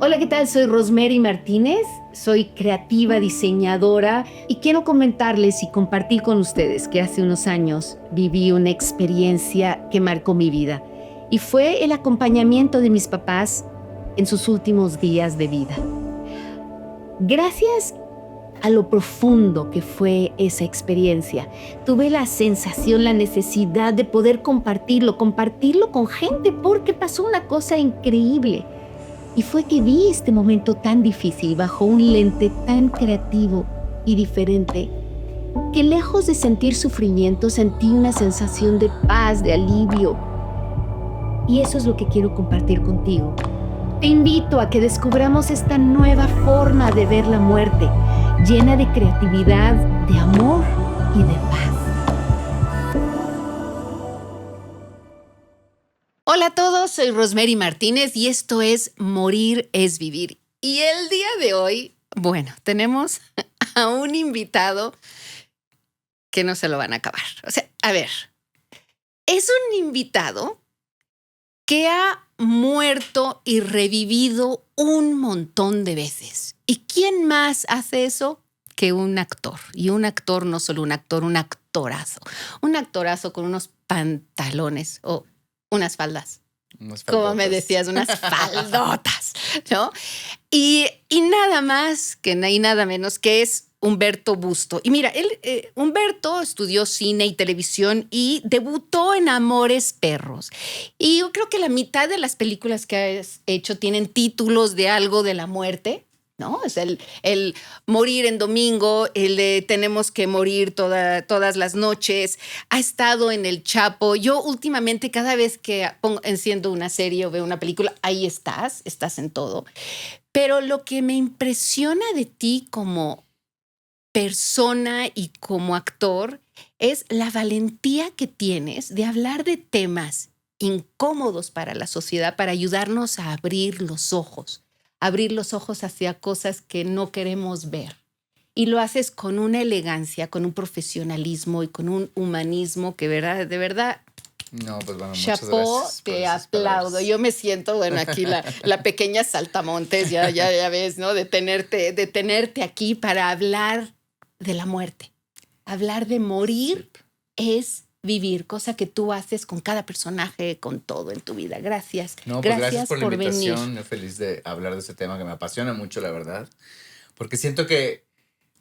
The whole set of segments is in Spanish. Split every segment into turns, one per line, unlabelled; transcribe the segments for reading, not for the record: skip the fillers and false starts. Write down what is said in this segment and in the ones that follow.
Hola, ¿qué tal? Soy Rosemary Martínez, soy creativa, diseñadora y quiero comentarles y compartir con ustedes que hace unos años viví una experiencia que marcó mi vida y fue el acompañamiento de mis papás en sus últimos días de vida. Gracias a lo profundo que fue esa experiencia, tuve la sensación, la necesidad de poder compartirlo con gente porque pasó una cosa increíble. Y fue que vi este momento tan difícil bajo un lente tan creativo y diferente, que lejos de sentir sufrimiento, sentí una sensación de paz, de alivio. Y eso es lo que quiero compartir contigo. Te invito a que descubramos esta nueva forma de ver la muerte, llena de creatividad, de amor y de paz. Hola a todos, soy Rosemary Martínez y esto es Morir es Vivir. Y el día de hoy, bueno, tenemos a un invitado que no se lo van a acabar. O sea, a ver, es un invitado que ha muerto y revivido un montón de veces. ¿Y quién más hace eso que un actor? Y un actor, no solo un actor, un actorazo. Un actorazo con unos pantalones o unas faldas. Como me decías, unas faldotas, ¿no? Y nada más y nada menos que es Humberto Busto. Y mira, Humberto estudió cine y televisión y debutó en Amores Perros. Y yo creo que la mitad de las películas que has hecho tienen títulos de algo de la muerte, ¿no? Es el morir en domingo, el de tenemos que morir todas las noches. Ha estado en El Chapo. Yo últimamente cada vez que enciendo una serie o veo una película, ahí estás en todo. Pero lo que me impresiona de ti como persona y como actor es la valentía que tienes de hablar de temas incómodos para la sociedad, para ayudarnos a abrir los ojos hacia cosas que no queremos ver. Y lo haces con una elegancia, con un profesionalismo y con un humanismo que de verdad.
No, pues bueno, muchas
Chapó,
gracias.
te aplaudo. Palabras. Yo me siento, bueno, aquí la pequeña saltamontes, ya ves, ¿no? De tenerte aquí para hablar de la muerte. Hablar de morir es vivir, cosa que tú haces con cada personaje, con todo en tu vida. Gracias.
No, pues gracias por la invitación.
Venir.
Yo feliz de hablar de este tema que me apasiona mucho, la verdad. Porque siento que,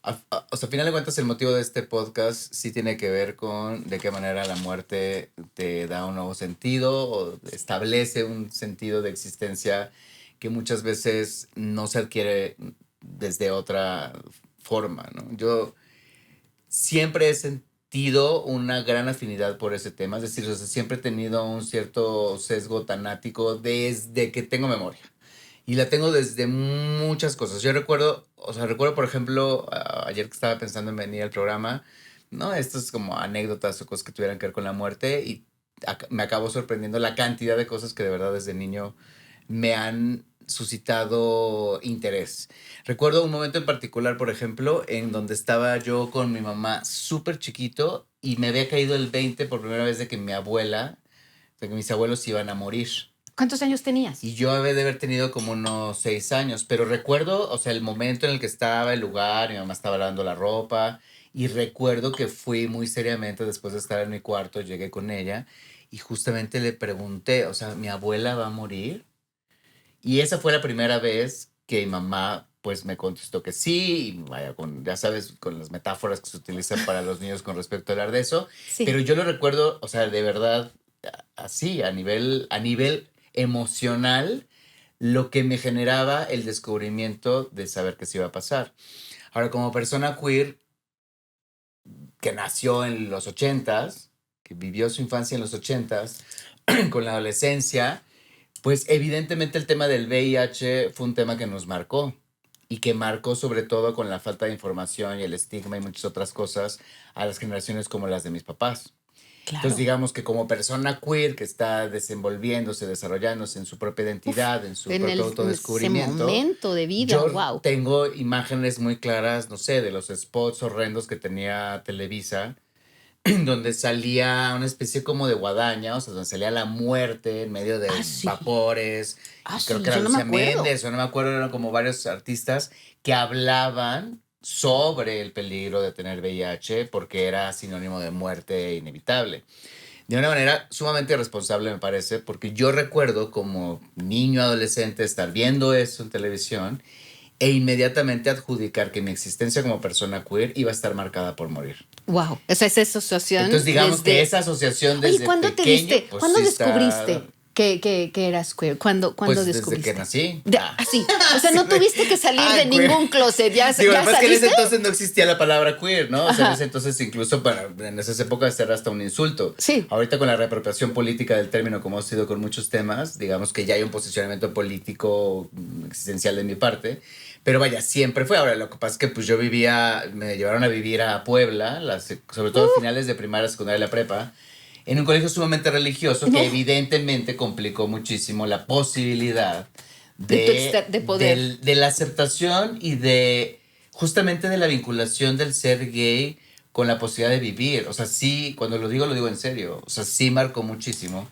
o sea, a final de cuentas, el motivo de este podcast sí tiene que ver con de qué manera la muerte te da un nuevo sentido o establece un sentido de existencia que muchas veces no se adquiere desde otra forma, ¿no? Yo siempre he sentido una gran afinidad por ese tema, es decir, o sea, siempre he tenido un cierto sesgo tanático desde que tengo memoria. Y la tengo desde muchas cosas. Yo recuerdo, por ejemplo, ayer que estaba pensando en venir al programa, ¿no? Estas como anécdotas o cosas que tuvieran que ver con la muerte y me acabó sorprendiendo la cantidad de cosas que de verdad desde niño me han suscitado interés. Recuerdo un momento en particular, por ejemplo, en donde estaba yo con mi mamá súper chiquito y me había caído el 20 por primera vez de que mi abuela, de que mis abuelos iban a morir.
¿Cuántos años tenías?
Y yo había de haber tenido como unos 6 años, pero recuerdo, o sea, el momento en el que estaba, el lugar, mi mamá estaba lavando la ropa y recuerdo que fui muy seriamente después de estar en mi cuarto, llegué con ella y justamente le pregunté, o sea, ¿mi abuela va a morir? Y esa fue la primera vez que mi mamá pues me contestó que sí, y vaya, ya sabes, con las metáforas que se utilizan para los niños con respecto a hablar de eso,
Sí.
Pero yo lo recuerdo, o sea, de verdad, así, a nivel emocional, lo que me generaba el descubrimiento de saber que se iba a pasar. Ahora, como persona queer que nació en los 80s, que vivió su infancia en los 80s, con la adolescencia, pues evidentemente el tema del VIH fue un tema que nos marcó y que marcó sobre todo con la falta de información y el estigma y muchas otras cosas a las generaciones como las de mis papás.
Claro.
Entonces digamos que como persona queer que está desenvolviéndose, desarrollándose en su propia identidad, en su propio autodescubrimiento,
en ese momento de vida,
yo
wow.
tengo imágenes muy claras, no sé, de los spots horrendos que tenía Televisa donde salía una especie como de guadaña, o sea, donde salía la muerte en medio de
Sí.
vapores. Creo
Sí,
que era
yo no me
Lucía
acuerdo.
Méndez, o no me acuerdo, eran como varios artistas que hablaban sobre el peligro de tener VIH porque era sinónimo de muerte inevitable. De una manera sumamente irresponsable, me parece, porque yo recuerdo como niño adolescente estar viendo eso en televisión e inmediatamente adjudicar que mi existencia como persona queer iba a estar marcada por morir.
Wow, esa es asociación
Entonces, digamos que
desde...
esa asociación
Oye,
desde
¿cuándo te
pequeño,
diste?
pues
¿Cuándo
sí está,
descubriste que eras queer? ¿Cuándo
pues desde que
descubriste?
nací.
Así. O sea, no
Sí,
tuviste que salir de
queer.
ningún closet. ¿Ya,
Digo,
ya
además que en ese
saliste?
entonces no existía la palabra queer, ¿no? O sea, en
Ajá.
ese entonces incluso en esas épocas era hasta un insulto.
Sí.
Ahorita con la reapropiación política del término, como ha sido con muchos temas, digamos que ya hay un posicionamiento político existencial de mi parte. Pero vaya, siempre fue. Ahora, lo que pasa es que pues yo me llevaron a vivir a Puebla, sobre todo a finales de primaria, secundaria y la prepa, en un colegio sumamente religioso que
No.
evidentemente complicó muchísimo la posibilidad de,
De poder.
de la aceptación y de justamente de la vinculación del ser gay con la posibilidad de vivir. O sea, sí, cuando lo digo en serio. O sea, sí marcó muchísimo.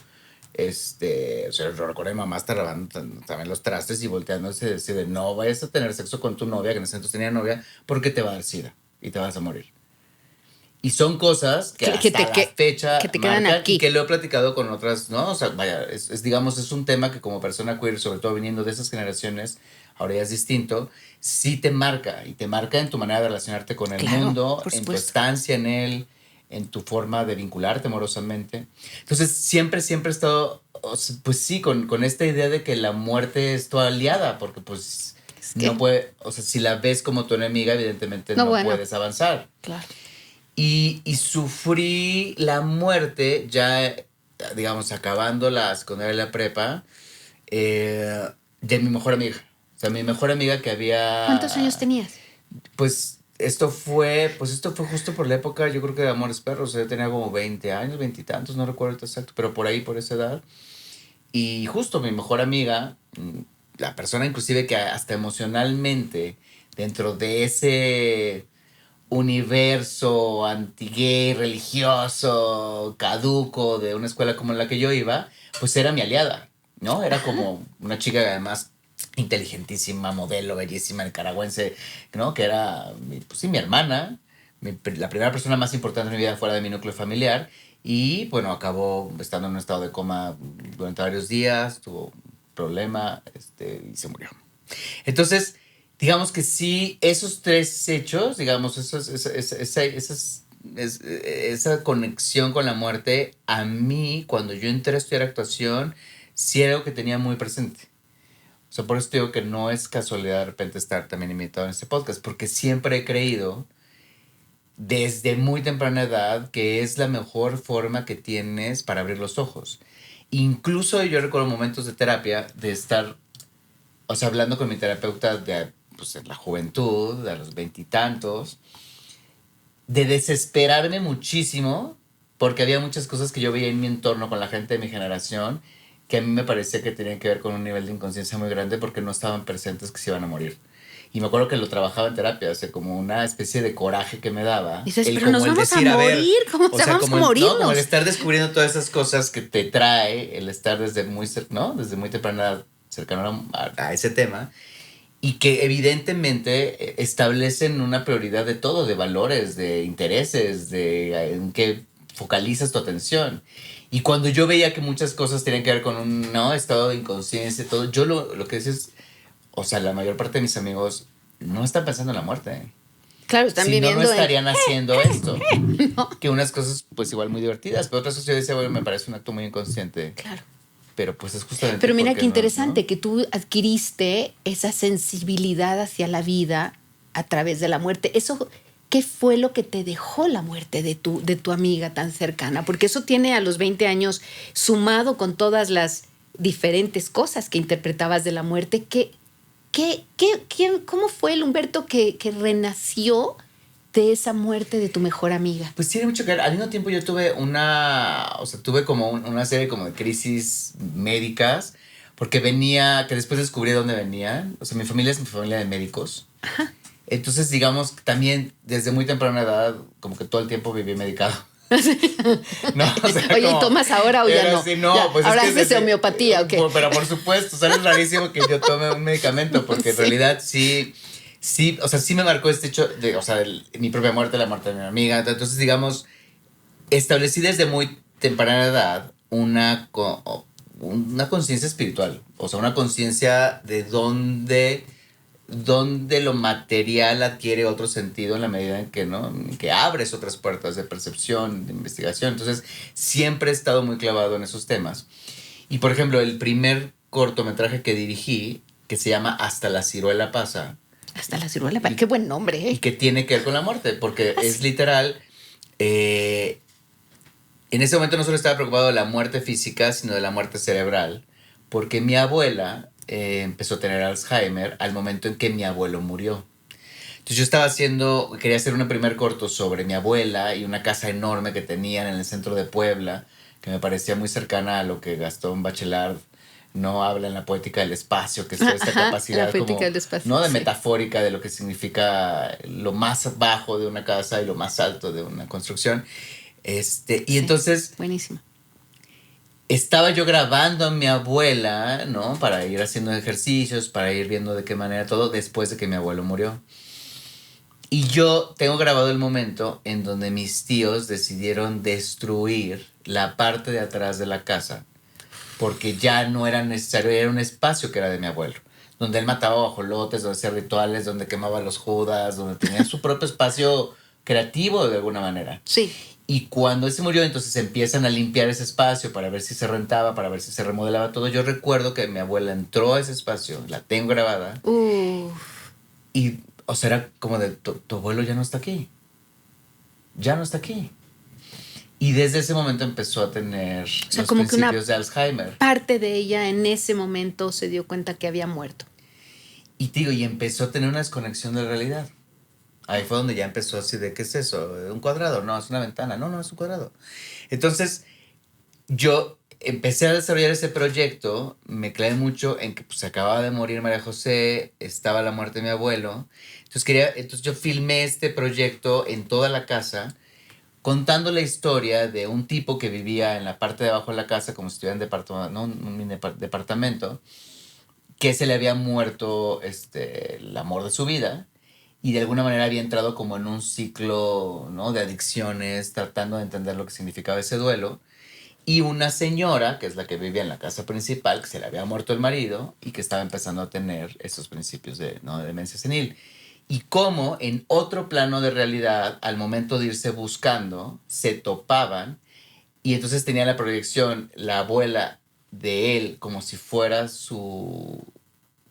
O sea, recuerdo a mi mamá estar lavando también los trastes y volteándose y decir de no vayas a tener sexo con tu novia, que en ese entonces tenía novia, porque te va a dar sida y te vas a morir. Y son cosas que hasta la fecha
que te quedan
marcan y
aquí.
que lo he platicado con otras, ¿no? O sea, vaya, digamos, es un tema que como persona queer, sobre todo viniendo de esas generaciones, ahora ya es distinto, sí te marca y te marca en tu manera de relacionarte con el
Claro,
mundo,
por
en tu
supuesto.
estancia en él, en tu forma de vincularte amorosamente. Entonces, siempre he estado, pues sí, con esta idea de que la muerte es tu aliada, porque pues
Es que,
no puede, o sea, si la ves como tu enemiga, evidentemente
no,
no
bueno,
puedes avanzar.
claro.
Y sufrí la muerte ya, digamos, acabando la secundaria y la prepa, de mi mejor amiga. O sea, mi mejor amiga que
¿Cuántos años
había,
tenías?
pues esto fue justo por la época, yo creo que de Amores Perros. O sea, yo tenía como 20 años, 20 y tantos, no recuerdo exacto, pero por ahí, por esa edad. Y justo mi mejor amiga, la persona inclusive que hasta emocionalmente, dentro de ese universo anti-gay, religioso, caduco de una escuela como la que yo iba, pues era mi aliada, ¿no? Era como una chica además inteligentísima, modelo, bellísima, nicaragüense, ¿no? Que era, pues sí, mi hermana, la primera persona más importante en mi vida fuera de mi núcleo familiar. Y bueno, acabó estando en un estado de coma durante varios días, tuvo un problema y se murió. Entonces, digamos que sí, esos tres hechos, digamos, esa conexión con la muerte, a mí, cuando yo entré a estudiar actuación, sí era algo que tenía muy presente. O sea, por eso te digo que no es casualidad de repente estar también invitado en este podcast, porque siempre he creído, desde muy temprana edad, que es la mejor forma que tienes para abrir los ojos. Incluso yo recuerdo momentos de terapia de estar, o sea, hablando con mi terapeuta de pues, en la juventud, de los veintitantos, de desesperarme muchísimo porque había muchas cosas que yo veía en mi entorno con la gente de mi generación que a mí me parecía que tenían que ver con un nivel de inconsciencia muy grande porque no estaban presentes que se iban a morir. Y me acuerdo que lo trabajaba en terapia, o sea, como una especie de coraje que me daba.
Dices,
El
pero nos
como el
vamos a
decir, a ver,
morir. ¿Cómo
o
se
sea,
vamos a
como ¿no? Como el
morirnos?
estar descubriendo todas esas cosas que te trae, el estar desde ¿no? Desde muy temprana edad cercano a ese tema. Y que evidentemente establecen una prioridad de todo, de valores, de intereses, de en qué focalizas tu atención. Y cuando yo veía que muchas cosas tenían que ver con un ¿no? estado de inconsciencia y todo, yo lo que decía es, o sea, la mayor parte de mis amigos no están pensando en la muerte.
Claro, están
Si no, no
viviendo en...
estarían haciendo esto.
No.
Que unas cosas, pues igual muy divertidas, pero otras cosas yo decía, bueno, me parece un acto muy inconsciente.
Claro.
Pero pues es justamente
Pero mira
porque
qué
no,
interesante
¿no?
que tú adquiriste esa sensibilidad hacia la vida a través de la muerte. Eso, ¿qué fue lo que te dejó la muerte de tu amiga tan cercana? Porque eso tiene a los 20 años sumado con todas las diferentes cosas que interpretabas de la muerte. ¿Cómo fue el Humberto que renació de esa muerte de tu mejor amiga?
Pues tiene mucho que ver. Al mismo tiempo yo tuve tuve como una serie como de crisis médicas, porque que después descubrí de dónde venían. O sea, mi familia es mi familia de médicos. Entonces, digamos, también desde muy temprana edad, como que todo el tiempo viví medicado. No, o sea,
Oye,
como,
¿y tomas ahora o ya
era
no?
así, no,
Ya,
pues
ahora
es que
haces homeopatía o qué.
Pero por supuesto, o sea, es rarísimo que yo tome un medicamento, porque en
Sí.
realidad sí, o sea, sí me marcó este hecho de, o sea, mi propia muerte, la muerte de mi amiga. Entonces, digamos, establecí desde muy temprana edad una conciencia espiritual, o sea, una conciencia de dónde lo material adquiere otro sentido en la medida en que, ¿no? Que abres otras puertas de percepción, de investigación. Entonces, siempre he estado muy clavado en esos temas. Y, por ejemplo, el primer cortometraje que dirigí, que se llama Hasta la ciruela pasa,
Hasta la ciruela, qué buen nombre,
y
¿eh?
que tiene que ver con la muerte, porque
Ah,
es
sí.
literal. En ese momento no solo estaba preocupado de la muerte física, sino de la muerte cerebral, porque mi abuela empezó a tener Alzheimer al momento en que mi abuelo murió. Entonces quería hacer un primer corto sobre mi abuela y una casa enorme que tenían en el centro de Puebla, que me parecía muy cercana a lo que Gastón Bachelard no habla en la poética del espacio, que es toda esta
Ajá, la
capacidad
política
como,
del espacio,
¿no? De
sí.
metafórica de lo que significa lo más bajo de una casa y lo más alto de una construcción. Y
Sí,
entonces
buenísimo.
estaba yo grabando a mi abuela, ¿no? Para ir haciendo ejercicios, para ir viendo de qué manera todo, después de que mi abuelo murió. Y yo tengo grabado el momento en donde mis tíos decidieron destruir la parte de atrás de la casa, porque ya no era necesario, era un espacio que era de mi abuelo, donde él mataba guajolotes, donde hacía rituales, donde quemaba a los judas, donde tenía su propio espacio creativo de alguna manera.
Sí.
Y cuando él se murió, entonces empiezan a limpiar ese espacio para ver si se rentaba, para ver si se remodelaba todo. Yo recuerdo que mi abuela entró a ese espacio, la tengo grabada,
Uf.
y, o sea, era como de, tu abuelo ya no está aquí, ya no está aquí. Y desde ese momento empezó a tener
O sea,
los
como que una
principios de Alzheimer.
parte de ella en ese momento se dio cuenta que había muerto.
Y digo, y empezó a tener una desconexión de realidad. Ahí fue donde ya empezó así de, ¿qué es eso? ¿Un cuadrado? No, es una ventana. No, no, es un cuadrado. Entonces, yo empecé a desarrollar ese proyecto, me clavé mucho en que pues acababa de morir María José, estaba la muerte de mi abuelo. Entonces yo filmé este proyecto en toda la casa, contando la historia de un tipo que vivía en la parte de abajo de la casa, como si estuviera en ¿no? un mini departamento, que se le había muerto el amor de su vida y de alguna manera había entrado como en un ciclo, ¿no? De adicciones, tratando de entender lo que significaba ese duelo. Y una señora, que es la que vivía en la casa principal, que se le había muerto el marido y que estaba empezando a tener esos principios de, ¿no? de demencia senil. Y cómo en otro plano de realidad, al momento de irse buscando, se topaban y entonces tenía la proyección, la abuela de él, como si fuera su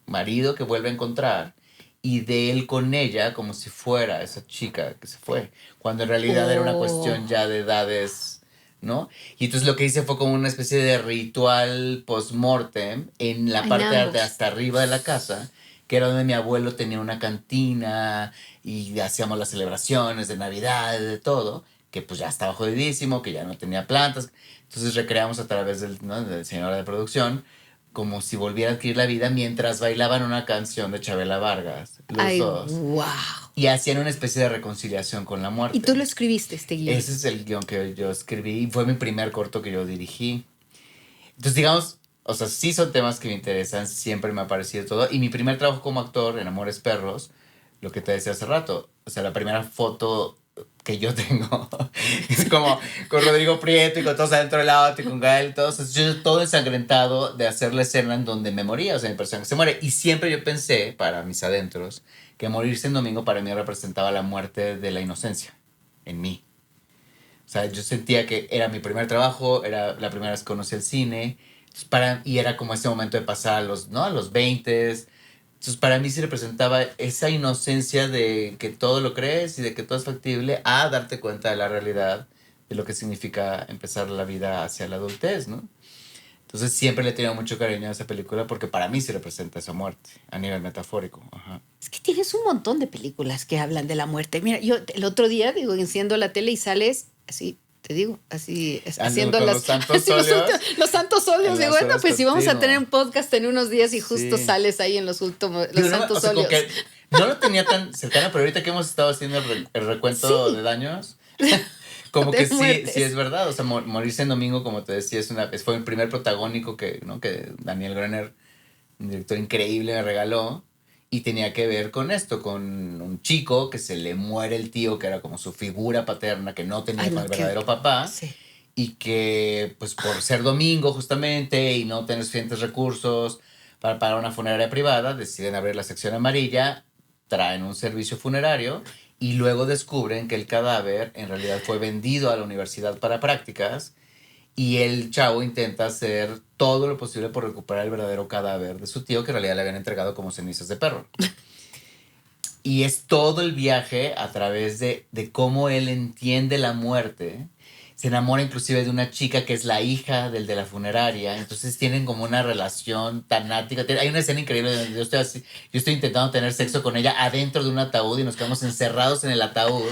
marido que vuelve a encontrar, y de él con ella como si fuera esa chica que se fue, cuando en realidad era una
Oh.
cuestión ya de edades, ¿no? Y entonces lo que hice fue como una especie de ritual post-mortem en la
En
parte de
ambos.
hasta arriba de la casa, que era donde mi abuelo tenía una cantina y hacíamos las celebraciones de Navidad, de todo, que pues ya estaba jodidísimo, que ya no tenía plantas. Entonces recreamos a través ¿no? del señora de producción como si volviera a adquirir la vida mientras bailaban una canción de Chabela Vargas, los
Ay,
dos,
wow.
y hacían una especie de reconciliación con la
Y tú
muerte.
lo escribiste, este guión.
Ese es el guión que yo escribí y fue mi primer corto que yo dirigí. Entonces, digamos, o sea, sí son temas que me interesan, siempre me ha parecido todo. Y mi primer trabajo como actor en Amores Perros, lo que te decía hace rato, o sea, la primera foto que yo tengo es como con Rodrigo Prieto y con todos adentro del auto y con Gael, todos, yo todo ensangrentado de hacer la escena en donde me moría, o sea, mi personaje se muere. Y siempre yo pensé, para mis adentros, que morirse en domingo para mí representaba la muerte de la inocencia en mí. O sea, yo sentía que era mi primer trabajo, era la primera vez que conocí el cine, y era como ese momento de pasar a los, ¿no? a los 20. Entonces, para mí sí representaba esa inocencia de que todo lo crees y de que todo es factible, a darte cuenta de la realidad, de lo que significa empezar la vida hacia la adultez, ¿no? Entonces, siempre le he tenido mucho cariño a esa película porque para mí sí representa esa muerte, a nivel metafórico. Ajá.
Es que tienes un montón de películas que hablan de la muerte. Mira, yo el otro día, digo, enciendo la tele y sales así, te digo, así, haciendo
Con
las,
los santos
así
óleos.
los santos óleos.
En
Digo,
las
bueno,
horas
pues si vamos a
contigo.
tener un podcast en unos días y justo
Sí.
sales ahí en los últimos, los
Digo, no,
santos
o sea, como
óleos.
que no lo tenía tan cercano, pero ahorita que hemos estado haciendo el recuento
Sí.
de daños, como que sí,
muertes.
sí es verdad. O sea, morirse en domingo, como te decía, fue el primer protagónico ¿no? que Daniel Gruner, un director increíble, me regaló. Y tenía que ver con esto, con un chico que se le muere el tío, que era como su figura paterna, que no tenía con el verdadero papá.
Sí.
Y que, pues por ser domingo justamente y no tener suficientes recursos para pagar una funeraria privada, deciden abrir la sección amarilla, traen un servicio funerario y luego descubren que el cadáver en realidad fue vendido a la universidad para prácticas y el chavo intenta hacer todo lo posible por recuperar el verdadero cadáver de su tío que en realidad le habían entregado como cenizas de perro. Y es todo el viaje a través de cómo él entiende la muerte. Se enamora inclusive de una chica que es la hija del de la funeraria. Entonces tienen como una relación tan ática. Hay una escena increíble donde yo estoy intentando tener sexo con ella adentro de un ataúd y nos quedamos encerrados en el ataúd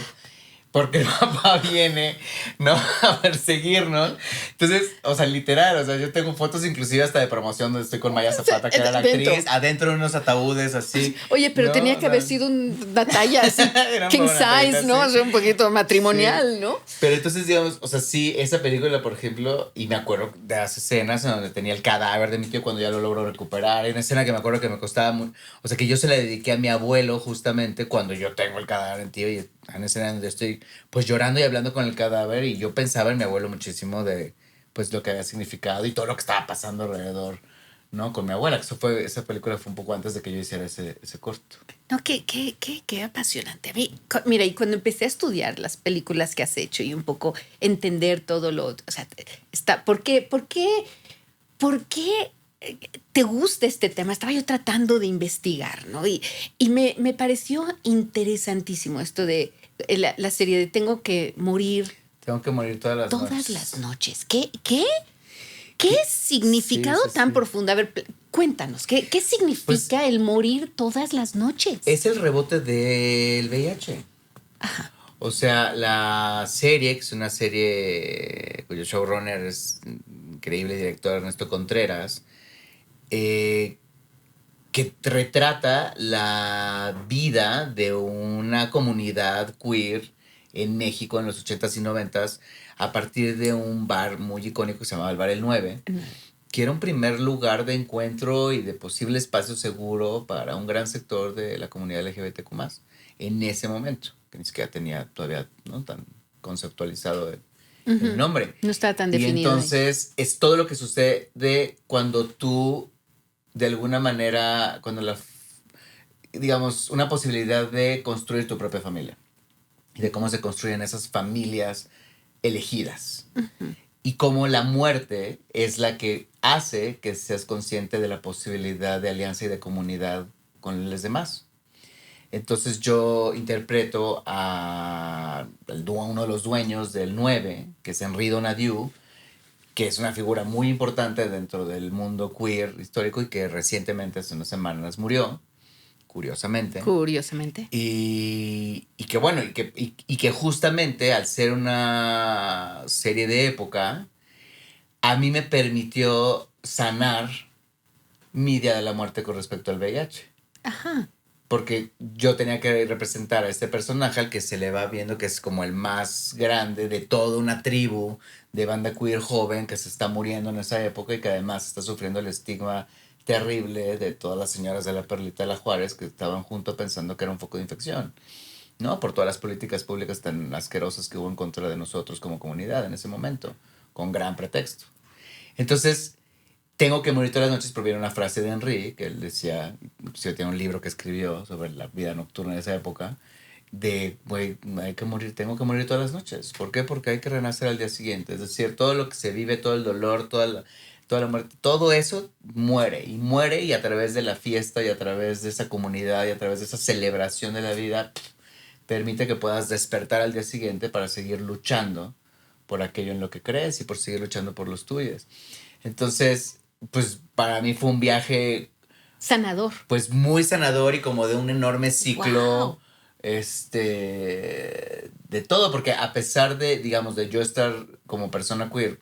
porque el papá viene, ¿no? A perseguirnos. Entonces, o sea, literal, o sea, yo tengo fotos inclusive hasta de promoción donde estoy con Maya Zapata, que era la actriz, adentro de unos ataúdes así.
Oye, pero
¿no?
tenía que haber sido una talla así, king size, ¿no? O sea, un poquito matrimonial,
sí.
¿no?
Pero entonces, digamos, o sea, sí, esa película, por ejemplo, y me acuerdo de las escenas en donde tenía el cadáver de mi tío cuando ya lo logró recuperar. Hay una escena que me acuerdo que me costaba mucho, o sea, que yo se la dediqué a mi abuelo justamente cuando yo tengo el cadáver en tío y hay una escena donde estoy pues llorando y hablando con el cadáver y yo pensaba en mi abuelo muchísimo de pues lo que había significado y todo lo que estaba pasando alrededor, ¿no? Con mi abuela, que esa película fue un poco antes de que yo hiciera ese corto.
No, qué apasionante. A mí, mira, y cuando empecé a estudiar las películas que has hecho y un poco entender todo lo, o sea, ¿por qué te gusta este tema? Estaba yo tratando de investigar, ¿no? Y me pareció interesantísimo esto de la serie de Tengo que morir.
Tengo que morir todas las noches.
Todas las noches. ¿Qué significado tan profundo? A ver, cuéntanos, ¿qué significa pues, el morir todas las noches?
Es el rebote del VIH.
Ajá.
O sea, la serie, que es una serie cuyo showrunner es increíble director Ernesto Contreras, que retrata la vida de una comunidad queer en México en los 80s y 90s a partir de un bar muy icónico que se llamaba el Bar El 9, que era un primer lugar de encuentro y de posible espacio seguro para un gran sector de la comunidad LGBTQ+, en ese momento, que ni siquiera tenía todavía no tan conceptualizado el nombre.
No está tan definido.
Y entonces es todo lo que sucede cuando tú, de alguna manera, digamos, una posibilidad de construir tu propia familia y de cómo se construyen esas familias elegidas. Y cómo la muerte es la que hace que seas consciente de la posibilidad de alianza y de comunidad con los demás. Entonces yo interpreto a uno de los dueños del 9, que es Henri Donadieu, que es una figura muy importante dentro del mundo queer histórico y que recientemente, hace unas semanas, murió, curiosamente.
Curiosamente.
Y que bueno, y que justamente al ser una serie de época, a mí me permitió sanar mi Día de la Muerte con respecto al VIH.
Ajá.
Porque yo tenía que representar a este personaje al que se le va viendo que es como el más grande de toda una tribu de banda queer joven que se está muriendo en esa época y que además está sufriendo el estigma terrible de todas las señoras de la Perlita de la Juárez que estaban juntos pensando que era un foco de infección, ¿no? Por todas las políticas públicas tan asquerosas que hubo en contra de nosotros como comunidad en ese momento, con gran pretexto. Entonces, tengo que morir todas las noches porque viene una frase de Henri, que él decía, inclusive tiene un libro que escribió sobre la vida nocturna de esa época, de, güey, tengo que morir todas las noches. ¿Por qué? Porque hay que renacer al día siguiente. Es decir, todo lo que se vive, todo el dolor, toda la muerte, todo eso muere y a través de la fiesta y a través de esa comunidad y a través de esa celebración de la vida, permite que puedas despertar al día siguiente para seguir luchando por aquello en lo que crees y por seguir luchando por los tuyos. Entonces, pues para mí fue un viaje
sanador.
Pues muy sanador y como de un enorme ciclo.
Wow.
De todo, porque a pesar de, digamos, de yo estar como persona queer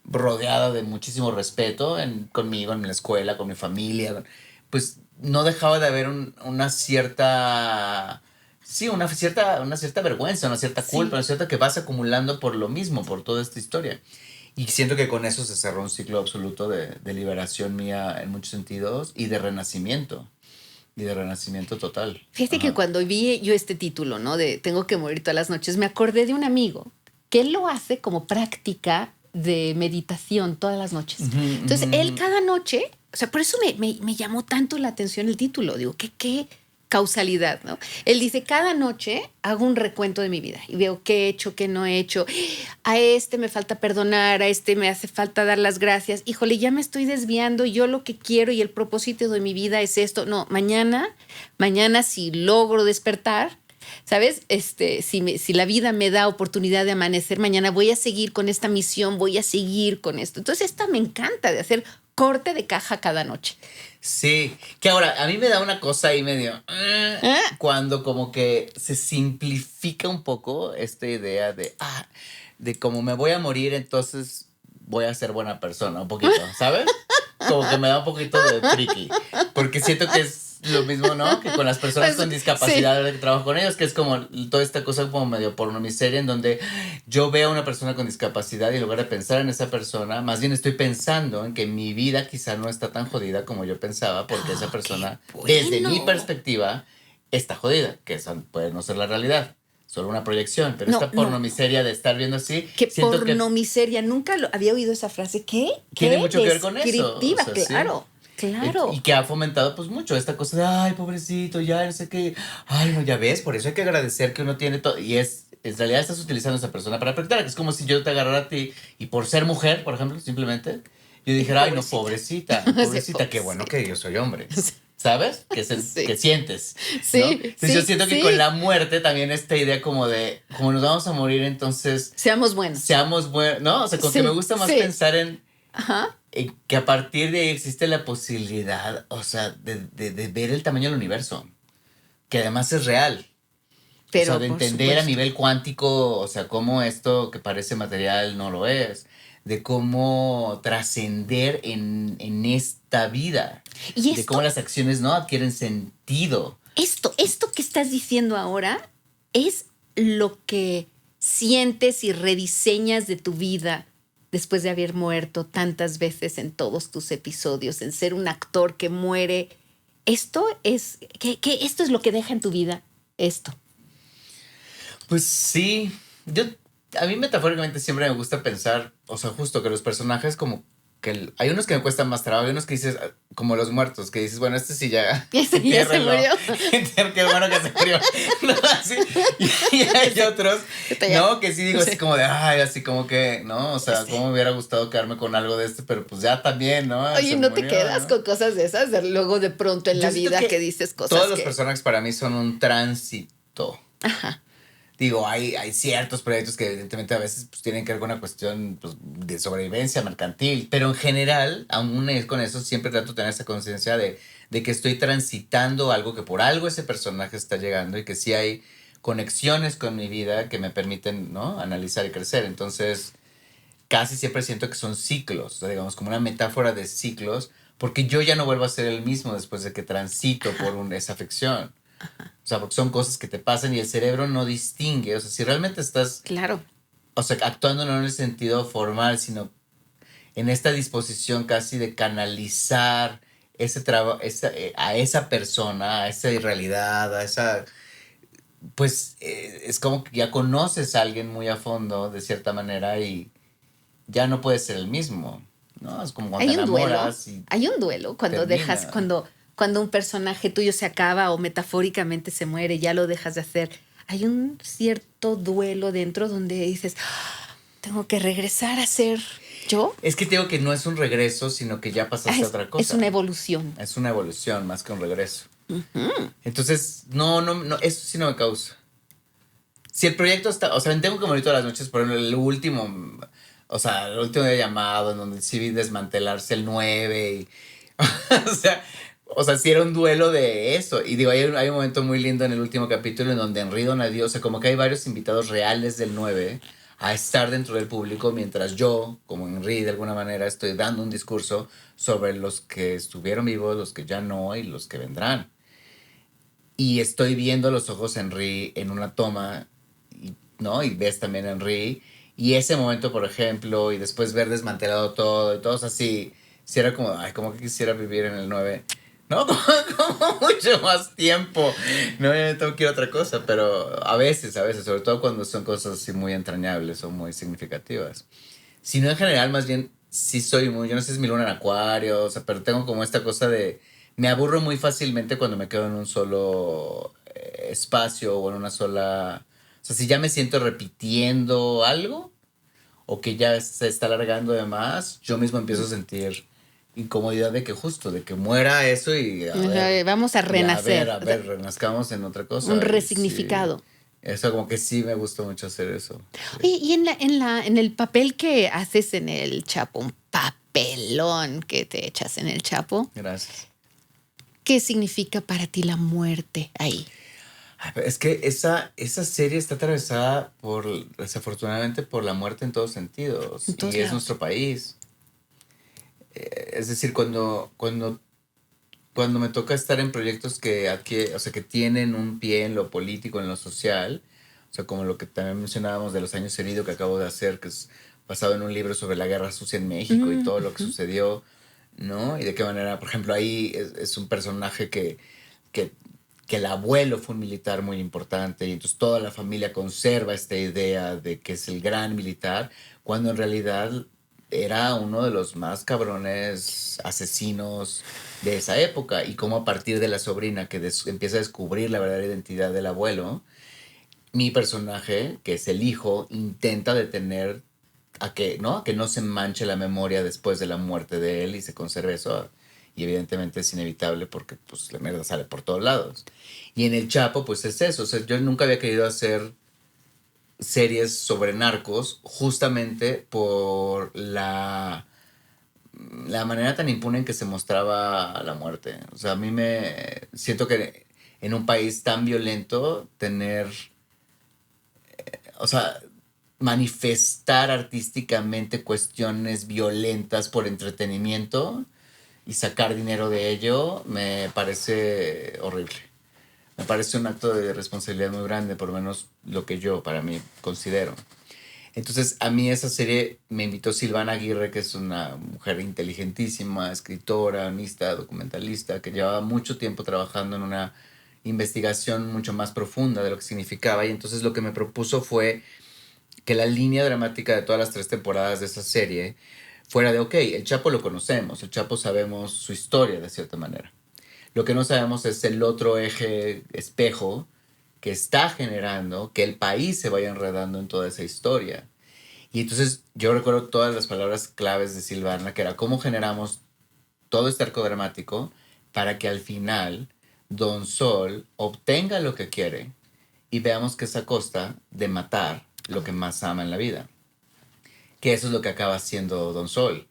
rodeada de muchísimo respeto conmigo, en la escuela, con mi familia, pues no dejaba de haber una cierta Sí, una cierta vergüenza, una cierta culpa,
Sí.
una cierta que vas acumulando por lo mismo, por toda esta historia. Y siento que con eso se cerró un ciclo absoluto de liberación mía en muchos sentidos y de renacimiento. Y de renacimiento total.
Fíjate que
Ajá.
cuando vi yo este título, ¿no? De Tengo que morir todas las noches, me acordé de un amigo que él lo hace como práctica de meditación todas las noches.
Ujú,
Entonces,
ujú,
él
ujú.
cada noche, o sea, por eso me llamó tanto la atención el título. Digo, qué causalidad, ¿no? Él dice, cada noche hago un recuento de mi vida y veo qué he hecho, qué no he hecho. A este me falta perdonar, a este me hace falta dar las gracias. Híjole, ya me estoy desviando. Yo lo que quiero y el propósito de mi vida es esto. No, mañana si logro despertar, ¿sabes? Si la vida me da oportunidad de amanecer, mañana voy a seguir con esta misión, voy a seguir con esto. Entonces, esta me encanta de hacer corte de caja cada noche.
Sí, que ahora a mí me da una cosa ahí medio
Ah,
cuando como que se simplifica un poco esta idea de como me voy a morir, entonces voy a ser buena persona, un poquito, ¿sabes? Como que me da un poquito de friki, porque siento que es lo mismo, ¿no? Que con las personas
pues
con
sí.
discapacidad, ahora que trabajo con ellos, que es como toda esta cosa como medio pornomiseria en donde yo veo a una persona con discapacidad y en lugar de pensar en esa persona, más bien estoy pensando en que mi vida quizá no está tan jodida como yo pensaba, porque esa
Oh, qué
persona, desde mi
bueno.
perspectiva, está jodida, que esa puede no ser la realidad, solo una proyección, pero
No,
esta
no.
pornomiseria de estar viendo así,
Que
siento que
pornomiseria. Nunca había oído esa frase.
tiene
Qué
mucho que ver con eso, o
descriptiva.
sea, sí.
Claro, claro.
Y que ha fomentado pues mucho esta cosa de, ay, pobrecito, ya no sé qué, ay, no, ya ves, por eso hay que agradecer que uno tiene todo, y en realidad estás utilizando a esa persona para proyectar, que es como si yo te agarrara a ti y por ser mujer, por ejemplo, simplemente, yo dijera, ay, no,
Pobrecita.
pobrecita,
Sí,
pobrecita, qué bueno
pobrecita.
que yo soy hombre, ¿sabes? Que
Sí,
sientes, ¿no?
sí,
Entonces yo
sí,
siento que con
sí.
la muerte también esta idea como de, como nos vamos a morir, entonces,
Seamos buenos.
seamos buenos, ¿no? O sea, con que me
Sí,
gusta más
sí.
pensar en
Ajá.
que a partir de ahí existe la posibilidad, o sea, de ver el tamaño del universo, que además es real. O sea,
Pero
de
por
entender a
supuesto.
nivel cuántico, o sea, cómo esto que parece material no lo es, de cómo trascender en esta vida,
Y
de cómo
esto,
las acciones no adquieren sentido.
esto que estás diciendo ahora es lo que sientes y rediseñas de tu vida después de haber muerto tantas veces en todos tus episodios, en ser un actor que muere. Esto es, esto es lo que deja en tu vida esto.
Pues sí, a mí metafóricamente siempre me gusta pensar, o sea, justo que los personajes como que hay unos que me cuestan más trabajo, hay unos que dices, como los muertos, que dices, bueno, este sí ya,
Ese ya se
entiérrenlo,
murió.
qué bueno que se murió, no, así, y hay
Sí,
otros,
está ya.
no, que sí digo así
Sí.
como de, ay, así como que, no, o sea,
Este.
cómo me hubiera gustado quedarme con algo de esto, pero pues ya también, ¿no?
Oye,
Se
¿no te
murió,
quedas
¿no?
con cosas de esas? Luego de pronto en
Yo
la
siento
vida que
que
dices
todos
cosas
los
que...
personajes para mí son un tránsito.
Ajá,
Digo, hay ciertos proyectos que evidentemente a veces pues, tienen que ver con una cuestión pues, de sobrevivencia mercantil, pero en general, aún con eso, siempre trato de tener esa conciencia de que estoy transitando algo, que por algo ese personaje está llegando y que sí hay conexiones con mi vida que me permiten, ¿no? Analizar y crecer. Entonces, casi siempre siento que son ciclos, o sea, digamos, como una metáfora de ciclos, porque yo ya no vuelvo a ser el mismo después de que transito por esa afección. O sea, porque son cosas que te pasan y el cerebro no distingue. O sea, si realmente estás,
claro.
o sea, actuando no en el sentido formal, sino en esta disposición casi de canalizar ese trabajo, a esa persona, a esa irrealidad, a esa, pues es como que ya conoces a alguien muy a fondo, de cierta manera, y ya no puedes ser el mismo, ¿no? Es como cuando te enamoras y
Hay un duelo cuando dejas,
termina.
cuando un personaje tuyo se acaba o metafóricamente se muere, ya lo dejas de hacer. Hay un cierto duelo dentro donde dices, "Ah, tengo que regresar a ser yo".
Es que te digo que no es un regreso, sino que ya pasaste a otra
Es
cosa.
una evolución.
Es una evolución más que un regreso.
Ujú.
Entonces, no, eso sí no me causa. Si el proyecto está, o sea, tengo que morir todas las noches, por ejemplo, el último, o sea, el último día llamado, en donde sí vi desmantelarse el 9 y, o sea, sí era un duelo de eso. Y digo, hay un momento muy lindo en el último capítulo en donde Henry Donadieu, o sea, como que hay varios invitados reales del 9 a estar dentro del público mientras yo, como Henry, de alguna manera, estoy dando un discurso sobre los que estuvieron vivos, los que ya no y los que vendrán. y estoy viendo los ojos a Henry en una toma, ¿no? Y ves también a Henry, y ese momento, por ejemplo, y después ver desmantelado todo, y todo así, si era como, ay, como que quisiera vivir en el 9, ¿no? Como mucho más tiempo, no, yo tengo que ir a otra cosa, pero a veces, sobre todo cuando son cosas así muy entrañables o muy significativas. Sino en general, más bien, sí soy muy, yo no sé si es mi luna en acuario, o sea, pero tengo como esta cosa de, me aburro muy fácilmente cuando me quedo en un solo espacio o en una sola, o sea, si ya me siento repitiendo algo o que ya se está alargando de más, yo mismo empiezo a sentir incomodidad de que justo, de que muera eso
Vamos a
y
renacer.
a
O sea,
ver, renazcamos en otra
un
cosa. Y sí,
resignificado.
eso como que sí me gusta mucho hacer eso. Sí.
Oye, y en el papel que haces en el Chapo, un papelón que te echas en el Chapo,
Gracias.
¿qué significa para ti la muerte ahí?
Ay, pero es que esa serie está atravesada desafortunadamente, por la muerte en todos sentidos.
En todos
Y es
lados.
nuestro país. Es decir, cuando me toca estar en proyectos o sea, que tienen un pie en lo político, en lo social, o sea, como lo que también mencionábamos de Los años heridos que acabo de hacer, que es basado en un libro sobre la guerra sucia en México y todo lo que
Ujú.
sucedió, ¿no? Y de qué manera, por ejemplo, ahí es un personaje que, que el abuelo fue un militar muy importante y entonces toda la familia conserva esta idea de que es el gran militar, cuando en realidad era uno de los más cabrones asesinos de esa época y cómo a partir de la sobrina que empieza a descubrir la verdadera identidad del abuelo, mi personaje, que es el hijo, intenta detener a que no se manche la memoria después de la muerte de él y se conserve eso. Y evidentemente es inevitable porque pues la mierda sale por todos lados. Y en El Chapo pues es eso. O sea, yo nunca había querido hacer series sobre narcos justamente por la manera tan impune en que se mostraba la muerte. O sea, a mí me siento que en un país tan violento tener, o sea, manifestar artísticamente cuestiones violentas por entretenimiento y sacar dinero de ello me parece horrible. Me parece un acto de responsabilidad muy grande, por lo menos lo que yo para mí considero. Entonces, a mí esa serie me invitó Silvana Aguirre, que es una mujer inteligentísima, escritora, guionista, documentalista, que llevaba mucho tiempo trabajando en una investigación mucho más profunda de lo que significaba. Y entonces lo que me propuso fue que la línea dramática de todas las 3 temporadas de esa serie fuera de, ok, el Chapo lo conocemos, el Chapo sabemos su historia de cierta manera. Lo que no sabemos es el otro eje espejo que está generando que el país se vaya enredando en toda esa historia. Y entonces yo recuerdo todas las palabras claves de Silvana, que era cómo generamos todo este arco dramático para que al final Don Sol obtenga lo que quiere y veamos que es a costa de matar lo que más ama en la vida. Que eso es lo que acaba haciendo Don Sol.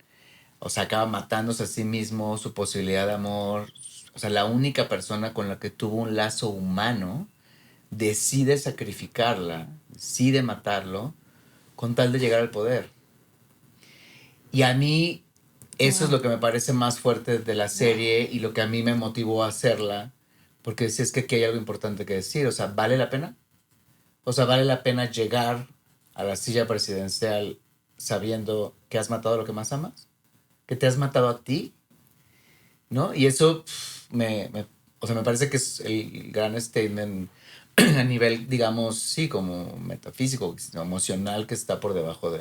O sea, acaba matándose a sí mismo, su posibilidad de amor. O sea, la única persona con la que tuvo un lazo humano decide sacrificarla, decide matarlo, con tal de llegar al poder. Y a mí eso es
Wow.
lo que me parece más fuerte de la serie y lo que a mí me motivó a hacerla, porque si es que aquí hay algo importante que decir, o sea, ¿vale la pena? O sea, ¿vale la pena llegar a la silla presidencial sabiendo que has matado a lo que más amas? ¿Que te has matado a ti? ¿No? Y eso o sea, me parece que es el gran statement a nivel, digamos, sí, como metafísico, emocional, que está por debajo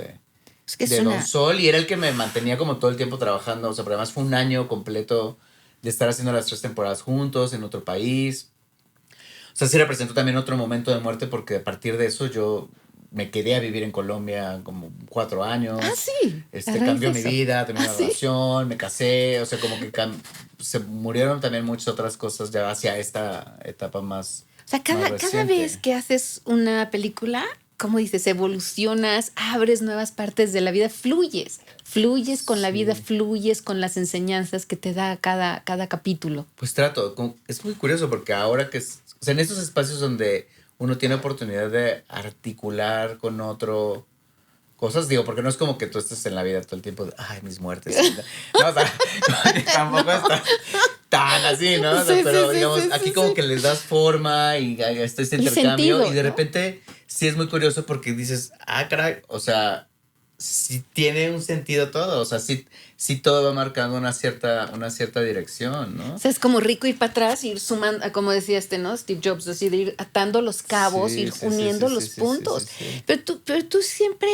Es que es
de Don
una...
Sol, y era el que me mantenía como todo el tiempo trabajando. O sea, pero además fue un año completo de estar haciendo las 3 temporadas juntos en otro país. O sea, sí representó también otro momento de muerte porque a partir de eso yo me quedé a vivir en Colombia como 4 años.
Sí, a raíz de
Cambió mi
eso.
vida, terminé una
Sí.
relación, me casé, o sea, como que se murieron también muchas otras cosas ya hacia esta etapa
O sea,
más
cada vez
reciente.
que haces una película, como dices, evolucionas, abres nuevas partes de la vida, fluyes. Fluyes con la vida,
Sí.
fluyes con las enseñanzas que te da cada capítulo.
Pues trato, es muy curioso porque ahora o sea, en esos espacios donde uno tiene oportunidad de articular con otro cosas, digo, porque no es como que tú estés en la vida todo el tiempo de, ay, mis muertes. No, o sea, no, ni tampoco
No.
estás. tan así, ¿no? O sea,
Sí,
pero
sí,
digamos,
sí,
aquí
sí,
como
sí.
que les das forma y está este
Y
intercambio
sentido,
y de
¿no?
repente sí es muy curioso porque dices, ah, caray, o sea, sí tiene un sentido todo, o sea, sí todo va marcando una cierta dirección,
O
¿no?
sea, es como rico ir para atrás, ir sumando, como decía ¿no? Steve Jobs, así de ir atando los cabos,
Sí,
ir
sí, sí, sí,
uniendo
sí,
los
sí, sí, sí,
puntos.
sí.
Pero tú siempre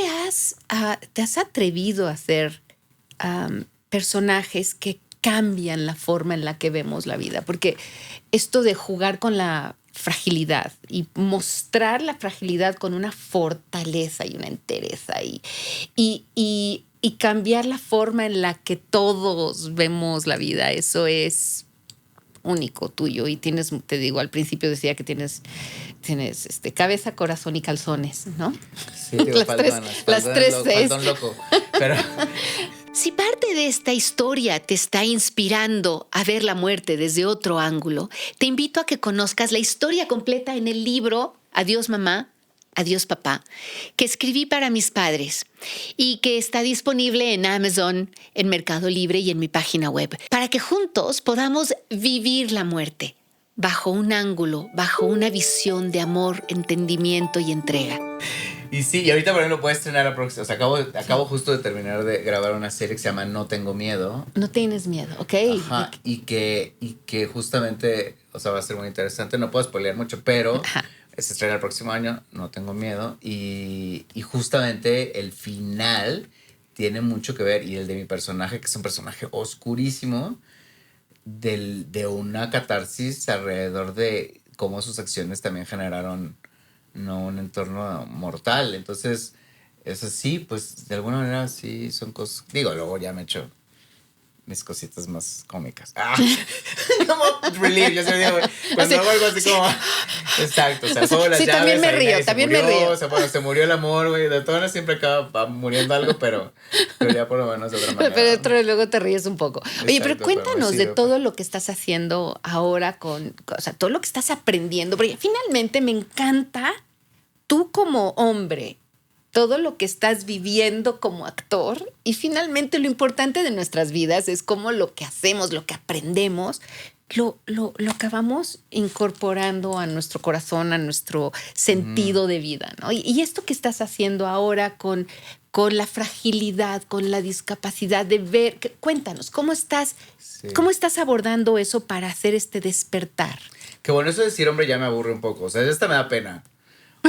te has atrevido a hacer personajes que cambian la forma en la que vemos la vida, porque esto de jugar con la fragilidad y mostrar la fragilidad con una fortaleza y una entereza y cambiar la forma en la que todos vemos la vida, eso es único tuyo y tienes, te digo, al principio decía que tienes cabeza, corazón y calzones, ¿no?
Sí, te digo, faldones,
Las tres Cs.
faldón loco, pero
Si parte de esta historia te está inspirando a ver la muerte desde otro ángulo, te invito a que conozcas la historia completa en el libro Adiós mamá, adiós papá, que escribí para mis padres y que está disponible en Amazon, en Mercado Libre y en mi página web, para que juntos podamos vivir la muerte bajo un ángulo, bajo una visión de amor, entendimiento y entrega.
y sí, y ahorita por ejemplo puedes estrenar la próxima, o sea, acabo justo de terminar de grabar una serie que se llama No Tengo Miedo.
No tienes miedo, ¿ok?
Ajá, y que justamente, o sea, va a ser muy interesante. No puedo spoilear mucho, pero
Ajá.
se estrena el próximo año, No Tengo Miedo. Y justamente el final tiene mucho que ver, y el de mi personaje, que es un personaje oscurísimo, de una catarsis alrededor de cómo sus acciones también generaron, no, un entorno mortal. Entonces, eso sí, pues de alguna manera sí son cosas. Digo, luego ya me echo mis cositas más cómicas. Como relief, yo siempre digo, cuando
Así.
hago algo así como, exacto, o sea, el juego de las
Sí,
llaves,
también me
ahí
río,
nadie se
también
murió,
me río.
o sea, bueno, se murió el amor, güey, de todo siempre acaba muriendo algo, pero ya por lo menos de otra manera, ¿no?
Pero luego te ríes un poco. Oye, pero
Exacto, pero me
cuéntanos de
sirve.
todo lo que estás haciendo ahora o sea, todo lo que estás aprendiendo, porque finalmente me encanta tú como hombre, todo lo que estás viviendo como actor y finalmente lo importante de nuestras vidas es cómo lo que hacemos, lo que aprendemos, lo acabamos incorporando a nuestro corazón, a nuestro
Ujú.
sentido de vida, ¿no? Y esto que estás haciendo ahora con la fragilidad, con la discapacidad de ver, cuéntanos,
Sí.
¿cómo estás abordando eso para hacer este despertar?
Que bueno, eso de decir hombre ya me aburre un poco, o sea, esta me da pena.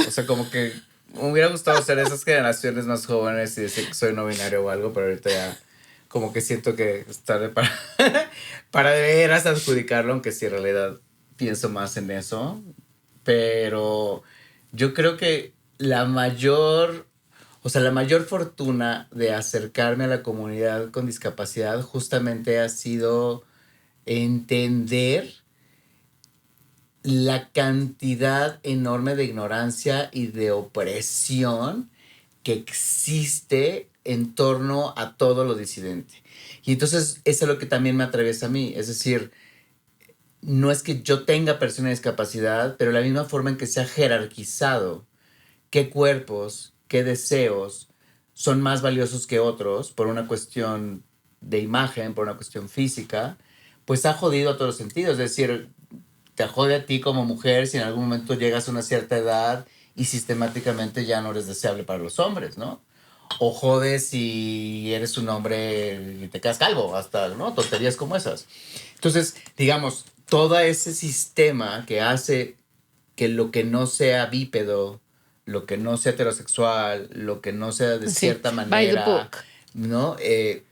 O sea, como que me hubiera gustado ser esas generaciones más jóvenes y decir que soy no binario o algo, pero ahorita ya como que siento que es tarde para, para de veras adjudicarlo, aunque sí en realidad pienso más en eso. Pero yo creo que la mayor fortuna de acercarme a la comunidad con discapacidad justamente ha sido entender la cantidad enorme de ignorancia y de opresión que existe en torno a todo lo disidente. Y entonces eso es lo que también me atraviesa a mí. Es decir, no es que yo tenga persona de discapacidad, pero la misma forma en que se ha jerarquizado qué cuerpos, qué deseos son más valiosos que otros por una cuestión de imagen, por una cuestión física, pues ha jodido a todos los sentidos. Es decir, te jode a ti como mujer si en algún momento llegas a una cierta edad y sistemáticamente ya no eres deseable para los hombres, ¿no? O jodes si eres un hombre y te quedas calvo, hasta, ¿no? Tonterías como esas. Entonces, digamos, todo ese sistema que hace que lo que no sea bípedo, lo que no sea heterosexual, lo que no sea de
Sí,
cierta
by the
manera,
book.
¿no?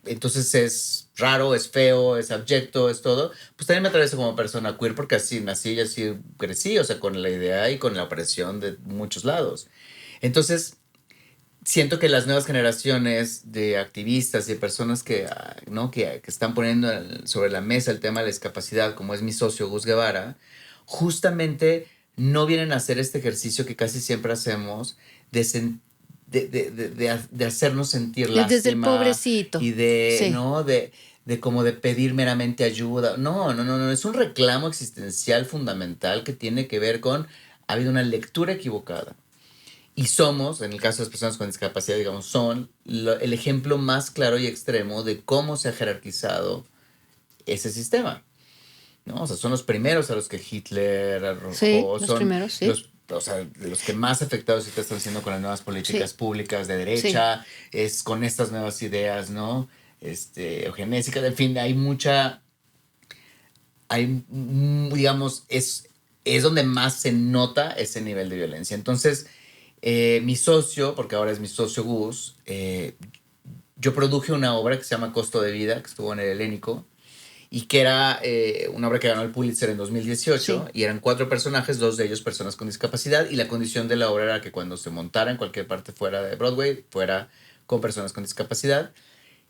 Entonces es raro, es feo, es abyecto, es todo. Pues también me atraviesa como persona queer porque así nací y así crecí, o sea, con la idea y con la opresión de muchos lados. Entonces, siento que las nuevas generaciones de activistas y de personas que, ¿no? que están poniendo sobre la mesa el tema de la discapacidad, como es mi socio Gus Guevara, justamente no vienen a hacer este ejercicio que casi siempre hacemos de, de hacernos sentir
Desde el
lástima
pobrecito.
y de,
Sí.
¿no? De como de pedir meramente ayuda. No, no, no, no, es un reclamo existencial fundamental que tiene que ver con, ha habido una lectura equivocada. Y somos, en el caso de las personas con discapacidad, digamos, son el ejemplo más claro y extremo de cómo se ha jerarquizado ese sistema. ¿no? O sea, son los primeros a los que Hitler
Sí,
arrojó,
los
son
primeros, sí.
o sea, de los que más afectados ahorita están siendo con las nuevas políticas
Sí,
públicas de
sí,
derecha, es con estas nuevas ideas, ¿no? Eugenésicas, en fin, digamos, es donde más se nota ese nivel de violencia. Entonces, mi socio, porque ahora es mi socio Gus, yo produje una obra que se llama Costo de Vida, que estuvo en el Helénico, y que era una obra que ganó el Pulitzer en 2018,
sí.
y eran 4 personajes, 2 de ellos personas con discapacidad, y la condición de la obra era que cuando se montara en cualquier parte fuera de Broadway, fuera con personas con discapacidad.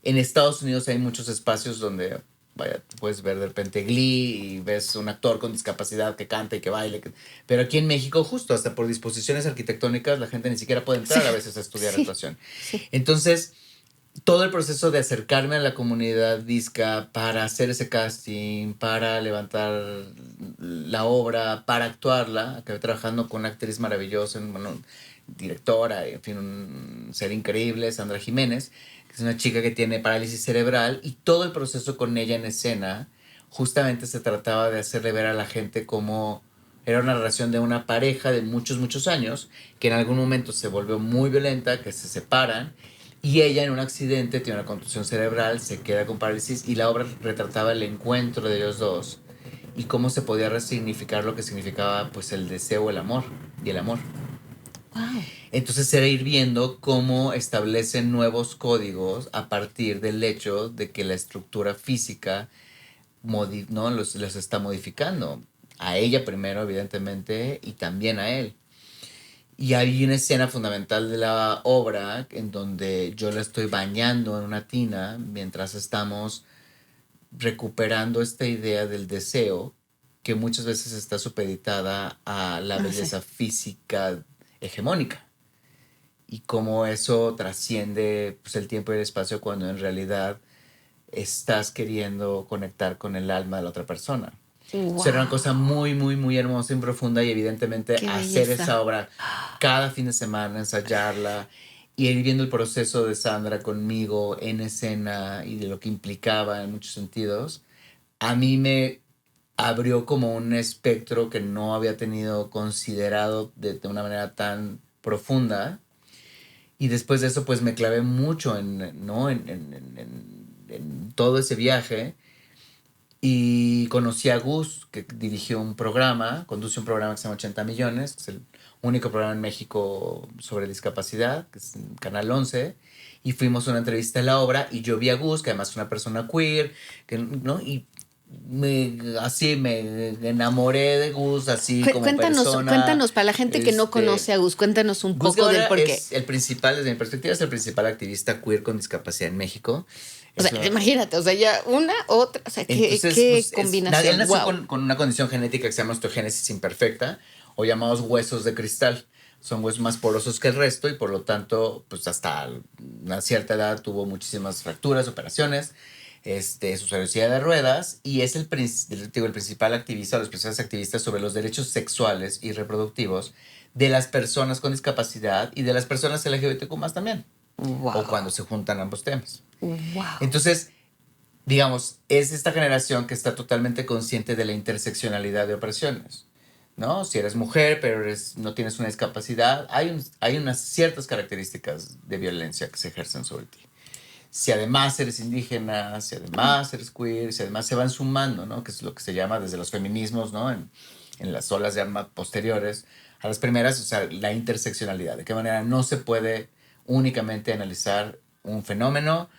En Estados Unidos hay muchos espacios donde, vaya, puedes ver de repente Glee y ves un actor con discapacidad que canta y que baile. Pero aquí en México, justo hasta por disposiciones arquitectónicas, la gente ni siquiera puede
Sí,
entrar a veces a estudiar
sí,
actuación.
sí.
Entonces, todo el proceso de acercarme a la comunidad disca para hacer ese casting, para levantar la obra, para actuarla, acabé trabajando con una actriz maravillosa, bueno, directora, en fin, un ser increíble, Sandra Jiménez, que es una chica que tiene parálisis cerebral, y todo el proceso con ella en escena justamente se trataba de hacerle ver a la gente cómo era una relación de una pareja de muchos, muchos años, que en algún momento se volvió muy violenta, que se separan, y ella en un accidente tiene una contusión cerebral, se queda con parálisis, y la obra retrataba el encuentro de ellos dos y cómo se podía resignificar lo que significaba pues el deseo, el amor y el amor.
Wow.
Entonces era ir viendo cómo establecen nuevos códigos a partir del hecho de que la estructura física ¿no? los está modificando. A ella primero, evidentemente, y también a él. Y hay una escena fundamental de la obra en donde yo la estoy bañando en una tina mientras estamos recuperando esta idea del deseo que muchas veces está supeditada a la
Ah, sí.
belleza física hegemónica y cómo eso trasciende pues, el tiempo y el espacio cuando en realidad estás queriendo conectar con el alma de la otra persona. Será una cosa
Wow.
muy, muy, muy hermosa y profunda y evidentemente
Qué
hacer esa
belleza.
obra cada fin de semana, ensayarla y ir viendo el proceso de Sandra conmigo en escena y de lo que implicaba en muchos sentidos, a mí me abrió como un espectro que no había tenido considerado de una manera tan profunda. Y después de eso, pues me clavé mucho ¿no? en todo ese viaje. Y conocí a Gus, que dirigió un programa, conduce un programa que se llama 80 millones, que es el único programa en México sobre discapacidad, que es en Canal 11. Y fuimos a una entrevista de la obra y yo vi a Gus, que además es una persona queer, que, ¿no? Y así me enamoré de Gus, así como
Cuéntanos,
persona.
cuéntanos, para la gente que no
Este,
conoce a Gus, cuéntanos un
Gus
poco del
Guevara
por qué.
es el principal, desde mi perspectiva, es el principal activista queer con discapacidad en México.
O
Es
sea,
una,
imagínate, o sea, ya una, otra, o sea,
entonces,
qué
pues, él
combinación,
nació
wow.
con una condición genética que se llama osteogénesis imperfecta o llamados huesos de cristal. Son huesos más porosos que el resto y por lo tanto, pues hasta una cierta edad tuvo muchísimas fracturas, operaciones, su silla de ruedas y es el principal activista, los principales activistas sobre los derechos sexuales y reproductivos de las personas con discapacidad y de las personas LGBTQ más también, o cuando
Wow.
se juntan ambos temas.
Wow.
Entonces, digamos, es esta generación que está totalmente consciente de la interseccionalidad de opresiones, ¿no? Si eres mujer, pero no tienes una discapacidad, hay unas ciertas características de violencia que se ejercen sobre ti. Si además eres indígena, si además eres queer, si además se van sumando, ¿no? Que es lo que se llama desde los feminismos, ¿no? En las olas de arma posteriores a las primeras, o sea, la interseccionalidad. De qué manera no se puede únicamente analizar un fenómeno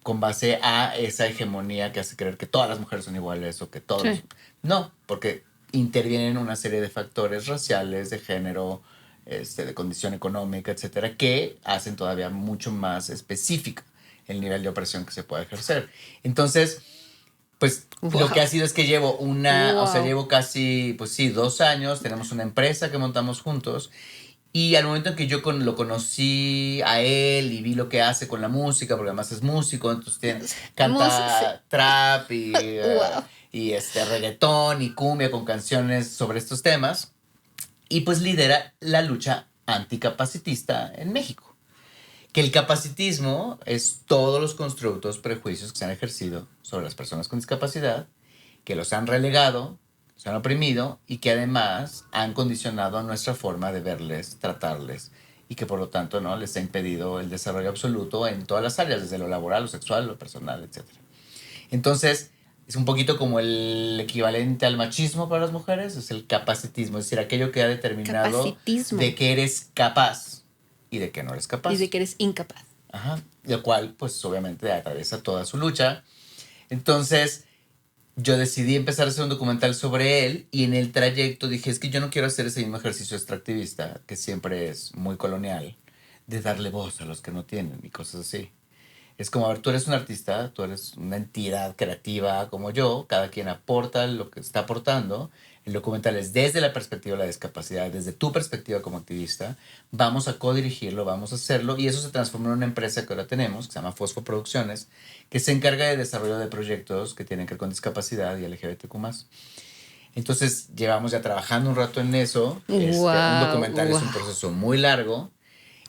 con base a esa hegemonía que hace creer que todas las mujeres son iguales o que todos
Sí.
No, porque intervienen una serie de factores raciales, de género, de condición económica, etcétera, que hacen todavía mucho más específica el nivel de opresión que se puede ejercer. Entonces, pues lo que ha
Wow.
sido es que o sea,
Wow.
llevo casi, pues sí, 2 años, tenemos una empresa que montamos juntos y al momento en que yo lo conocí a él y vi lo que hace con la música, porque además es músico, entonces
Sí.
canta trap
Wow.
y reggaetón y cumbia con canciones sobre estos temas, y pues lidera la lucha anticapacitista en México. Que el capacitismo es todos los constructos, prejuicios que se han ejercido sobre las personas con discapacidad que los han relegado, los han oprimido y que además han condicionado nuestra forma de verles, tratarles y que por lo tanto no les ha impedido el desarrollo absoluto en todas las áreas, desde lo laboral, lo sexual, lo personal, etc. Entonces, es un poquito como el equivalente al machismo para las mujeres, es el capacitismo, es decir, aquello que ha determinado
Capacitismo.
de que eres capaz y de que no eres capaz.
Y de que eres incapaz.
Ajá, lo cual pues obviamente atraviesa toda su lucha. Entonces yo decidí empezar a hacer un documental sobre él y en el trayecto dije, es que yo no quiero hacer ese mismo ejercicio extractivista, que siempre es muy colonial, de darle voz a los que no tienen y cosas así. Es como, a ver, tú eres un artista, tú eres una entidad creativa como yo, cada quien aporta lo que está aportando. El documental es desde la perspectiva de la discapacidad, desde tu perspectiva como activista. Vamos a codirigirlo, vamos a hacerlo y eso se transformó en una empresa que ahora tenemos, que se llama Fosfo Producciones, que se encarga de desarrollo de proyectos que tienen que ver con discapacidad y LGBTQ+. Entonces, llevamos ya trabajando un rato en eso. Un documental es un proceso muy largo.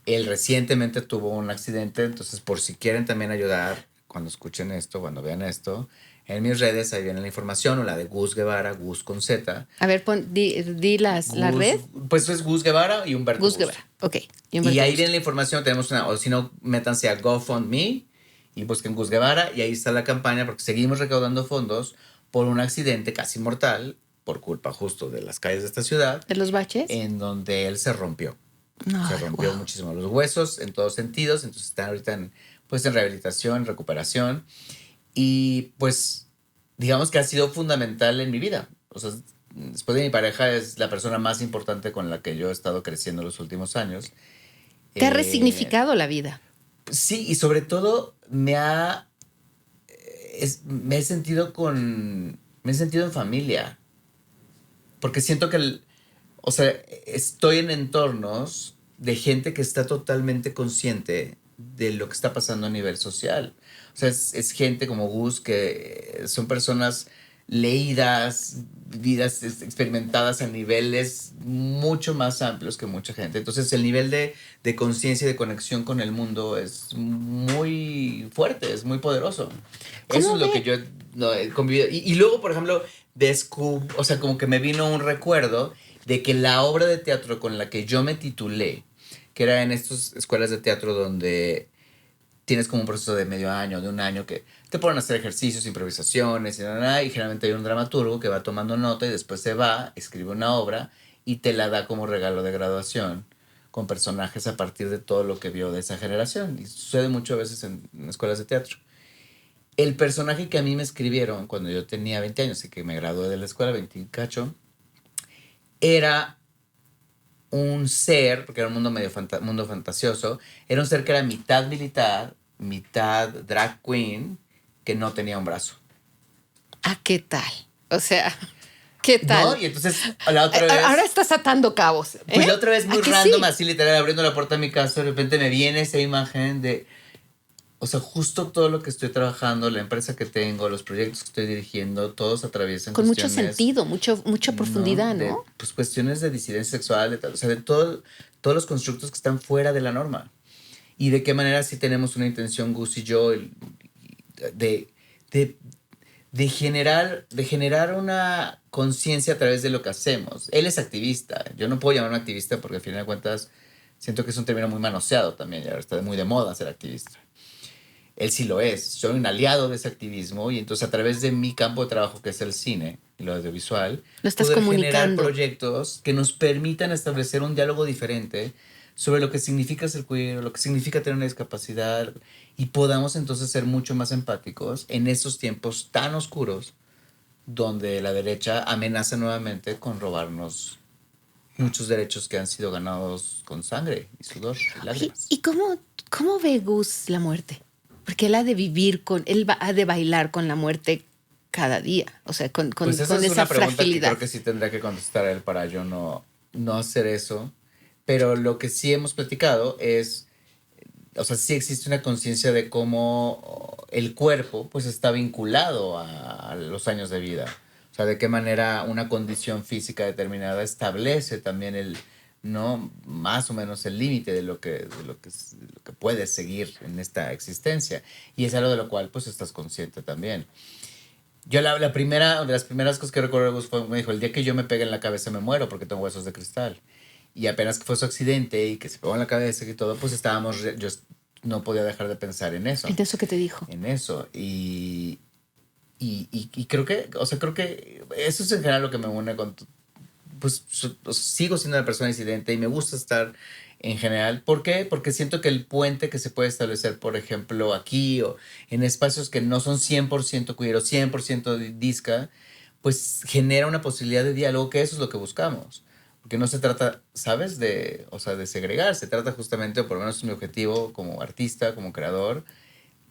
Él recientemente tuvo un accidente, entonces por si quieren también ayudar, cuando escuchen esto, cuando vean esto, en mis redes ahí viene la información, o la de Gus Guevara, Gus con Z.
A ver, di la red.
Pues es Gus Guevara y Humberto
Gus Guevara, ok.
Y ahí viene la información, tenemos o si no, métanse a GoFundMe y busquen Gus Guevara y ahí está la campaña porque seguimos recaudando fondos por un accidente casi mortal, por culpa justo de las calles de esta ciudad.
¿De los baches?
En donde él se rompió.
No,
se rompió muchísimo los huesos en todos sentidos, entonces están ahorita en rehabilitación, recuperación y pues digamos que ha sido fundamental en mi vida. O sea, después de mi pareja es la persona más importante con la que yo he estado creciendo los últimos años.
¿Te ha resignificado la vida?
Sí, y sobre todo me he sentido en familia, porque siento que estoy en entornos de gente que está totalmente consciente de lo que está pasando a nivel social. O sea, es gente como Gus, que son personas leídas, vidas experimentadas a niveles mucho más amplios que mucha gente. Entonces, el nivel de conciencia y de conexión con el mundo es muy fuerte, es muy poderoso. Eso es lo que yo he convivido. Y luego, por ejemplo, o sea, como que me vino un recuerdo de que la obra de teatro con la que yo me titulé, que era en estas escuelas de teatro donde tienes como un proceso de medio año, de un año, que te ponen a hacer ejercicios, improvisaciones, y generalmente hay un dramaturgo que va tomando nota y después se va, escribe una obra y te la da como regalo de graduación con personajes a partir de todo lo que vio de esa generación. Y sucede mucho a veces en escuelas de teatro. El personaje que a mí me escribieron cuando yo tenía 20 años y que me gradué de la escuela, 20 y cacho, era un ser, porque era un mundo medio mundo fantasioso, era un ser que era mitad militar, mitad drag queen, que no tenía un brazo.
Ah, ¿qué tal? O sea, ¿qué tal?
No, y entonces la otra vez...
Ahora estás atando cabos.
Pues la otra vez muy random,
sí?
así literal, abriendo la puerta de mi casa, de repente me viene esa imagen de... O sea, justo todo lo que estoy trabajando, la empresa que tengo, los proyectos que estoy dirigiendo, todos atraviesan
con mucho
cuestiones...
sentido, mucha profundidad, ¿no?
De, pues cuestiones de disidencia sexual, o sea, de todos los constructos que están fuera de la norma. Y de qué manera sí tenemos una intención, Gus y yo, de generar una conciencia a través de lo que hacemos. Él es activista. Yo no puedo llamarme activista porque al final de cuentas siento que es un término muy manoseado también. Y ahora está muy de moda ser activista. Él sí lo es. Soy un aliado de ese activismo y entonces a través de mi campo de trabajo, que es el cine y lo audiovisual,
lo estás
poder
comunicando.
generar proyectos que nos permitan establecer un diálogo diferente sobre lo que significa ser queer, lo que significa tener una discapacidad y podamos entonces ser mucho más empáticos en estos tiempos tan oscuros donde la derecha amenaza nuevamente con robarnos muchos derechos que han sido ganados con sangre y sudor y lágrimas.
¿Y cómo ve Gus la muerte? Porque él ha de bailar con la muerte cada día, o sea, con
pues esa
con
es
esa
una pregunta
fragilidad.
Que creo que sí tendría que contestar él para yo no hacer eso. Pero lo que sí hemos platicado es, o sea, sí existe una conciencia de cómo el cuerpo pues está vinculado a los años de vida. O sea, de qué manera una condición física determinada establece también no más o menos el límite de lo que puedes seguir en esta existencia. Y es algo de lo cual pues estás consciente también. Yo la primera, de las primeras cosas que recuerdo fue, me dijo, el día que yo me pegue en la cabeza me muero porque tengo huesos de cristal. Y apenas que fue su accidente y que se pegó en la cabeza y todo, pues yo no podía dejar de pensar en eso.
¿En eso que te dijo?
En eso. Y creo que, o sea, creo que eso es en general lo que me une con, pues sigo siendo una persona disidente y me gusta estar en general. ¿Por qué? Porque siento que el puente que se puede establecer, por ejemplo, aquí o en espacios que no son 100% queer o 100% disca, pues genera una posibilidad de diálogo, que eso es lo que buscamos. Porque no se trata, ¿sabes? O sea, de segregar, se trata justamente, o por lo menos es mi objetivo como artista, como creador,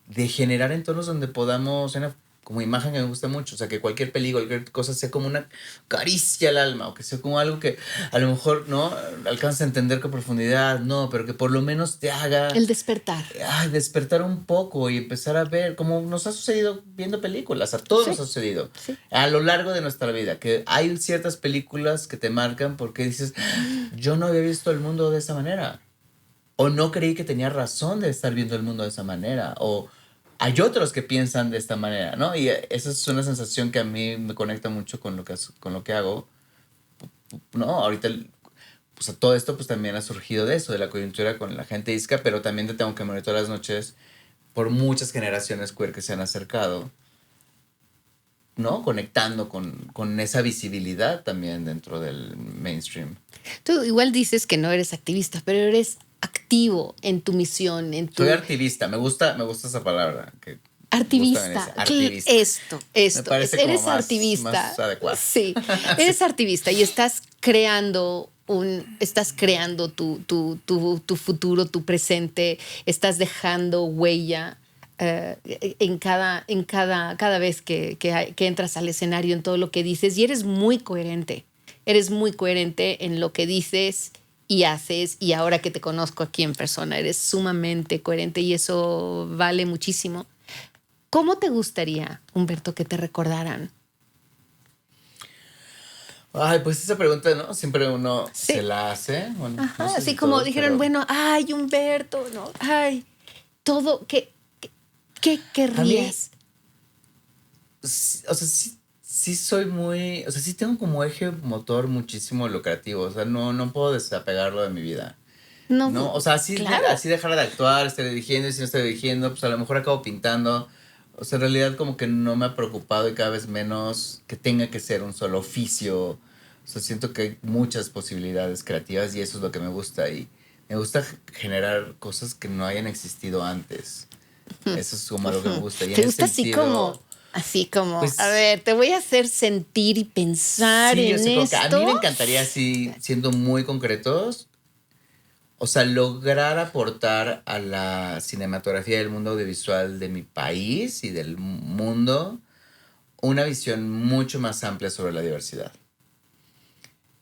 de generar entornos donde podamos, como imagen que me gusta mucho, o sea, que cualquier película, cualquier cosa sea como una caricia al alma, o que sea como algo que a lo mejor no alcanza a entender con profundidad, no, pero que por lo menos te haga...
El despertar.
Despertar un poco y empezar a ver, como nos ha sucedido viendo películas, a todos
Sí.
nos ha sucedido,
Sí.
a lo largo de nuestra vida, que hay ciertas películas que te marcan porque dices, yo no había visto el mundo de esa manera, o no creí que tenía razón de estar viendo el mundo de esa manera, o hay otros que piensan de esta manera, ¿no? Y esa es una sensación que a mí me conecta mucho con lo que hago, ¿no? Ahorita, pues todo esto pues también ha surgido de eso, de la coyuntura con la gente isca, pero también te tengo que morir todas las noches por muchas generaciones queer que se han acercado, ¿no? Conectando con esa visibilidad también dentro del mainstream.
Tú igual dices que no eres activista, pero eres activo en tu misión, en tu...
Soy activista, me gusta esa palabra.
Artivista.
Artivista.
Esto.
Me parece como
eres
más,
artivista.
más adecuado.
Sí, eres artivista y estás creando tu futuro, tu presente, estás dejando huella cada vez que entras al escenario, en todo lo que dices, y eres muy coherente. Eres muy coherente en lo que dices y haces, y ahora que te conozco aquí en persona, eres sumamente coherente y eso vale muchísimo. ¿Cómo te gustaría, Humberto, que te recordaran?
Ay, pues esa pregunta, ¿no? Siempre uno
Sí.
se la hace. Bueno,
Ajá,
no sé
así
si
como
todos,
dijeron,
pero
bueno, ay, Humberto, ¿no? Ay, todo, ¿qué querrías?
O sea, sí soy muy, o sea, sí tengo como eje motor muchísimo lo creativo, o sea, no puedo desapegarlo de mi vida.
No,
No, o sea,
claro.
así dejar de actuar, estar dirigiendo, y si no estoy dirigiendo, pues a lo mejor acabo pintando. O sea, en realidad como que no me ha preocupado y cada vez menos que tenga que ser un solo oficio. O sea, siento que hay muchas posibilidades creativas y eso es lo que me gusta. Y me gusta generar cosas que no hayan existido antes. Eso es como lo que me gusta. Y
¿Te
en
gusta
ese sentido,
así como, a
pues
ver, te voy a hacer sentir y pensar
sí, o
en
sea, como que a mí
esto?
me encantaría así, siendo muy concretos, o sea, lograr aportar a la cinematografía del mundo audiovisual de mi país y del mundo una visión mucho más amplia sobre la diversidad,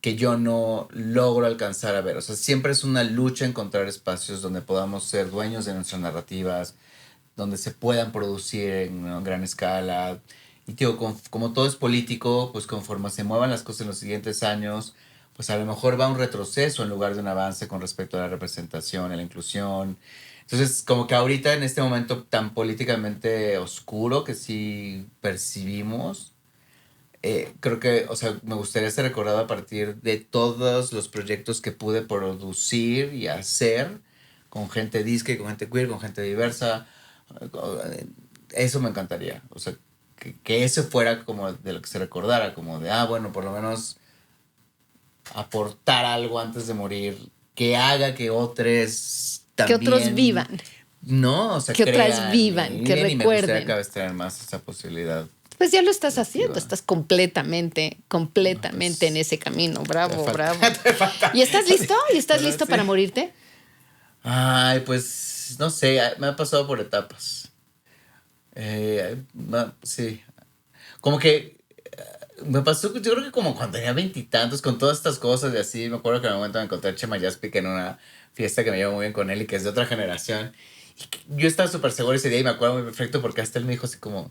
que yo no logro alcanzar a ver. O sea, siempre es una lucha encontrar espacios donde podamos ser dueños de nuestras narrativas, donde se puedan producir en una gran escala. Y digo, como todo es político, pues conforme se muevan las cosas en los siguientes años, pues a lo mejor va un retroceso en lugar de un avance con respecto a la representación, a la inclusión. Entonces, como que ahorita en este momento tan políticamente oscuro que sí percibimos, creo que, o sea, me gustaría ser recordado a partir de todos los proyectos que pude producir y hacer con gente disque, con gente queer, con gente diversa. Eso me encantaría. O sea, que eso fuera como de lo que se recordara, como de, bueno, por lo menos aportar algo antes de morir que haga que otros también...
Que otros vivan.
No, o sea,
que
crean,
otras vivan, que
y me gustaría
recuerden.
cada vez tener más esa posibilidad.
Pues ya lo estás
creativa.
haciendo, estás completamente
No, pues,
en ese camino. Bravo, bravo.
Te falta.
¿Y estás listo? ¿Y estás
Pero
listo
sí.
para morirte?
Ay, pues no sé, me ha pasado por etapas. Sí. Como que me pasó, yo creo que como cuando tenía veintitantos, con todas estas cosas y así. Me acuerdo que en un momento me encontré a Chema Yaspic en una fiesta que me llevo muy bien con él y que es de otra generación. Y yo estaba súper seguro ese día y me acuerdo muy perfecto porque hasta él me dijo así como...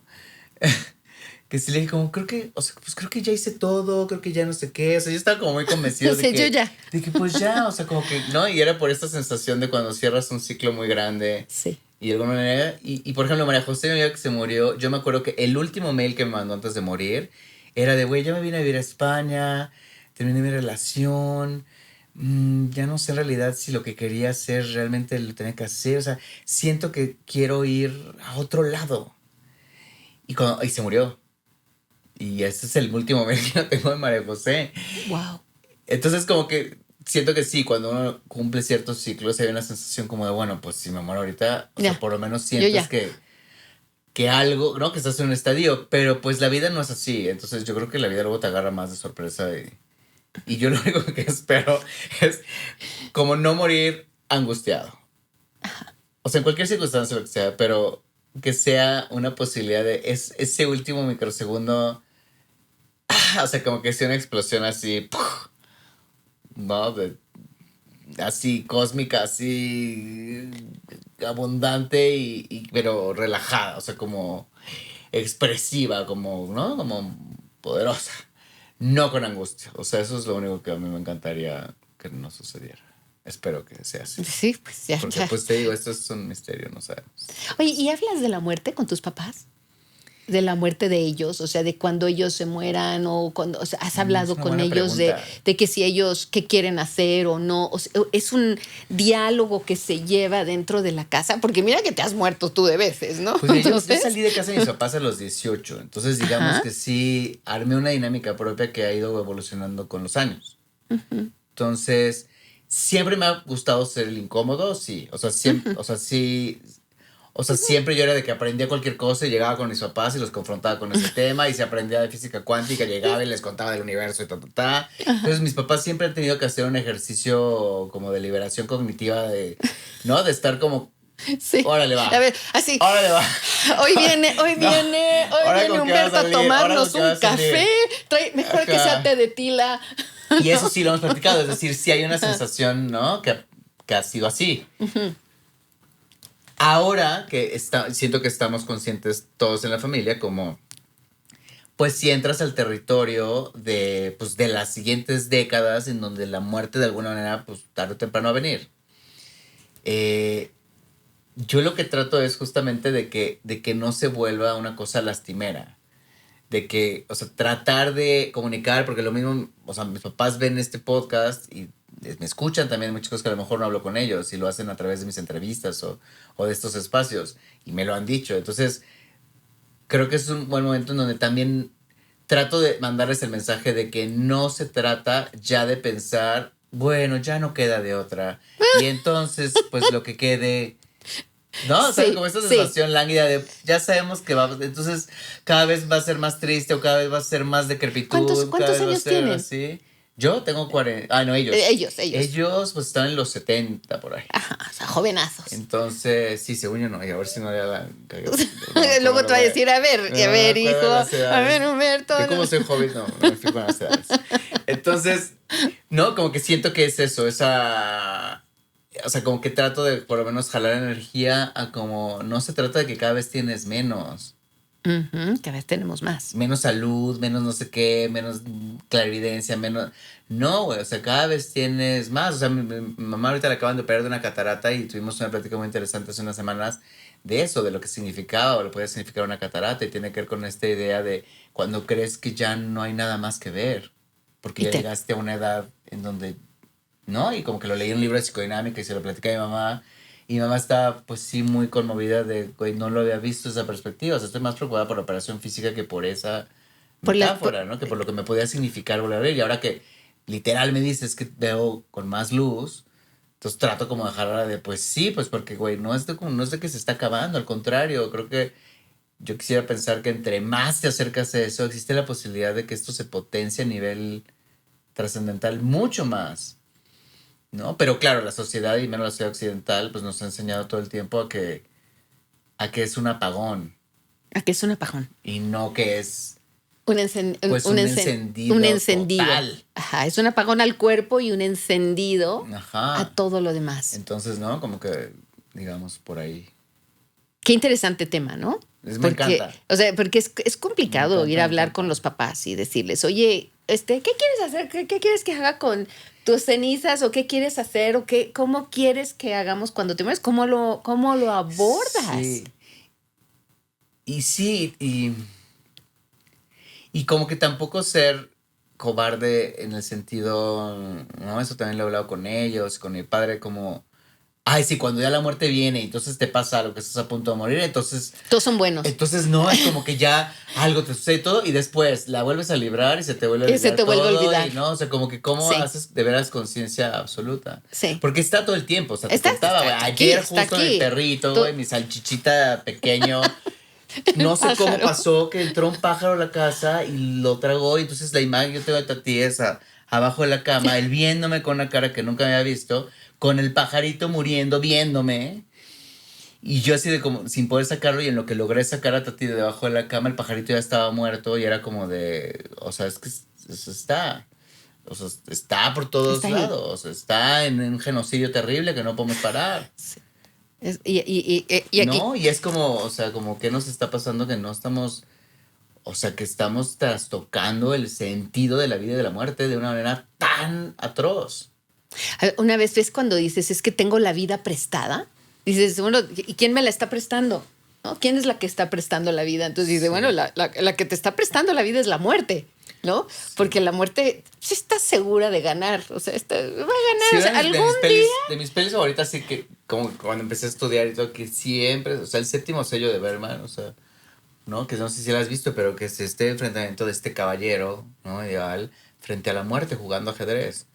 que sí le dije como, creo que, o sea, pues creo que ya hice todo, creo que ya no sé qué. O sea, yo estaba como muy convencido
O sea, yo ya.
de que pues ya, o sea, como que, ¿no? Y era por esta sensación de cuando cierras un ciclo muy grande.
Sí.
Y de alguna manera, por ejemplo, María José, el día que se murió, yo me acuerdo que el último mail que me mandó antes de morir era de, güey, ya me vine a vivir a España, terminé mi relación, ya no sé en realidad si lo que quería hacer realmente lo tenía que hacer, o sea, siento que quiero ir a otro lado. Y se murió. Y ese es el último mail que yo tengo de María José.
Wow.
Entonces como que siento que sí, cuando uno cumple ciertos ciclos hay una sensación como de, bueno, pues si me muero ahorita, o sea, por lo menos sientes que algo, ¿no? Que estás en un estadio, pero pues la vida no es así. Entonces yo creo que la vida luego te agarra más de sorpresa y yo lo único que espero es como no morir angustiado. O sea, en cualquier circunstancia lo que sea, pero que sea una posibilidad de ese último microsegundo, o sea, como que sea una explosión así, ¡puf! ¿No? Así cósmica, así abundante pero relajada, o sea, como expresiva, como, ¿no? Como poderosa, no con angustia. O sea, eso es lo único que a mí me encantaría que no sucediera. Espero que sea así.
Sí, pues ya.
Porque pues te digo, esto es un misterio, no sabemos.
Oye, ¿y hablas de la muerte con tus papás? De la muerte de ellos, o sea, de cuando ellos se mueran o cuando, o sea, has hablado
Es una
con
buena
ellos
pregunta.
de que si ellos qué quieren hacer o no, o sea, es un diálogo que se lleva dentro de la casa, porque mira que te has muerto tú de veces, ¿no?
Pues yo
Entonces,
salí de casa de mis papás a los 18, entonces digamos
Ajá.
que sí armé una dinámica propia que ha ido evolucionando con los años. Entonces, siempre me ha gustado ser el incómodo, sí. O sea, siempre, o sea, sí. O sea, siempre yo era de que aprendía cualquier cosa y llegaba con mis papás y los confrontaba con ese tema y se aprendía de física cuántica, llegaba y les contaba del universo y ta. Entonces, mis papás siempre han tenido que hacer un ejercicio como de liberación cognitiva, ¿no? De estar como,
Sí.
órale va.
A ver, así.
Órale va.
Hoy viene
Ahora con qué va a
Humberto a
salir, ahora
tomarnos
con qué va
un
a salir.
café. Mejor que sea
Ajá.
té de tila.
Y eso sí lo hemos platicado, es decir, sí hay una sensación, ¿no? Que ha sido así. Ahora que siento que estamos conscientes todos en la familia, como, pues si entras al territorio pues, de las siguientes décadas en donde la muerte de alguna manera, pues tarde o temprano va a venir. Yo lo que trato es justamente de que no se vuelva una cosa lastimera. De que, o sea, tratar de comunicar, porque lo mismo, o sea, mis papás ven este podcast y me escuchan también muchas cosas que a lo mejor no hablo con ellos y lo hacen a través de mis entrevistas o de estos espacios y me lo han dicho. Entonces, creo que es un buen momento en donde también trato de mandarles el mensaje de que no se trata ya de pensar, bueno, ya no queda de otra. Y entonces, pues lo que quede... ¿No? O sea,
Sí,
como esta
sí.
sensación lánguida de ya sabemos que va, entonces cada vez va a ser más triste o cada vez va a ser más decrepitud.
¿Cuántos
cada vez va a
años
ser
tienen?
Así. Yo tengo 40. Ah, no, ellos.
Ellos.
Ellos pues están en los 70 por ahí.
Ajá, o sea, jovenazos.
Entonces, sí, según yo no. Y a ver si no la cagué.
Luego te va a decir, a ver, hijo, a ver, Humberto.
Yo como soy joven, no me fijo en las edades. Entonces, no, como que siento que es eso, o sea, como que trato de por lo menos jalar energía a como no se trata de que cada vez tienes menos.
Cada vez tenemos más.
Menos salud, menos no sé qué, menos clarividencia, menos... No, güey, o sea, cada vez tienes más. O sea, mi mamá ahorita le acaban de operar de una catarata y tuvimos una plática muy interesante hace unas semanas de eso, de lo que significaba o lo puede significar una catarata y tiene que ver con esta idea de cuando crees que ya no hay nada más que ver, porque ya llegaste a una edad en donde... ¿No? Y como que lo leí en un libro de psicodinámica y se lo platicé a mi mamá. Y mi mamá estaba, pues sí, muy conmovida de, güey, no lo había visto esa perspectiva. O sea, estoy más preocupada por la operación física que por esa metáfora, ¿no? Que por lo que me podía significar volver a ver. Y ahora que literal me dices que veo con más luz, entonces trato como de dejarla de, pues sí, pues porque, güey, no es de que se está acabando. Al contrario, creo que yo quisiera pensar que entre más te acercas a eso, existe la posibilidad de que esto se potencie a nivel trascendental mucho más. ¿No? Pero claro, la sociedad y menos la sociedad occidental pues nos ha enseñado todo el tiempo a que es un apagón.
A que es un apagón.
Y no que es
un
encendido total.
Ajá, es un apagón al cuerpo y un encendido
Ajá.
a todo lo demás.
Entonces, ¿no? Como que, digamos, por ahí.
Qué interesante tema, ¿no?
Me encanta.
O sea, porque es complicado ir a hablar con los papás y decirles, oye, ¿qué quieres hacer? ¿Qué quieres que haga con tus cenizas o qué quieres hacer o cómo quieres que hagamos cuando te mueres, cómo lo abordas.
Sí. Y como que tampoco ser cobarde en el sentido, ¿no? Eso también lo he hablado con ellos, con mi padre, como, ay, sí, cuando ya la muerte viene y entonces te pasa algo, que estás a punto de morir, entonces...
Todos son buenos.
Entonces no, es como que ya algo te sucede y todo y después la vuelves a librar y se te vuelve a olvidar.
Y se te vuelve a olvidar.
Y no, o sea, como que cómo haces de veras conciencia absoluta.
Sí.
Porque está todo el tiempo, o sea, te contaba, güey, ayer justo mi perrito, güey, mi salchichita pequeño... No sé cómo pasó que entró un pájaro a la casa y lo tragó y entonces la imagen, yo tengo a Tati esa abajo de la cama, él viéndome con una cara que nunca me había visto, con el pajarito muriendo, viéndome y yo así de como sin poder sacarlo y en lo que logré sacar a Tati de debajo de la cama, el pajarito ya estaba muerto y era como de, o sea, es que eso está... O sea, está por todos lados, o sea, está en un genocidio terrible que no podemos parar.
Sí. Y aquí.
No, y es como, o sea, como que nos está pasando que no estamos, o sea, que estamos trastocando el sentido de la vida y de la muerte de una manera tan atroz.
Una vez ves cuando dices, es que tengo la vida prestada, dices, bueno, ¿y quién me la está prestando? ¿No? ¿Quién es la que está prestando la vida? Entonces dice, bueno, la que te está prestando la vida es la muerte, ¿no? Sí. Porque la muerte sí está segura de ganar, o sea, va a ganar, sí, o sea, algún día.
De mis pelis favoritas, sí que como cuando empecé a estudiar y todo, que siempre, o sea, el séptimo sello de Bergman, o sea, ¿no? Que no sé si lo has visto, pero que es este enfrentamiento de este caballero, ¿no? Ideal, frente a la muerte jugando ajedrez.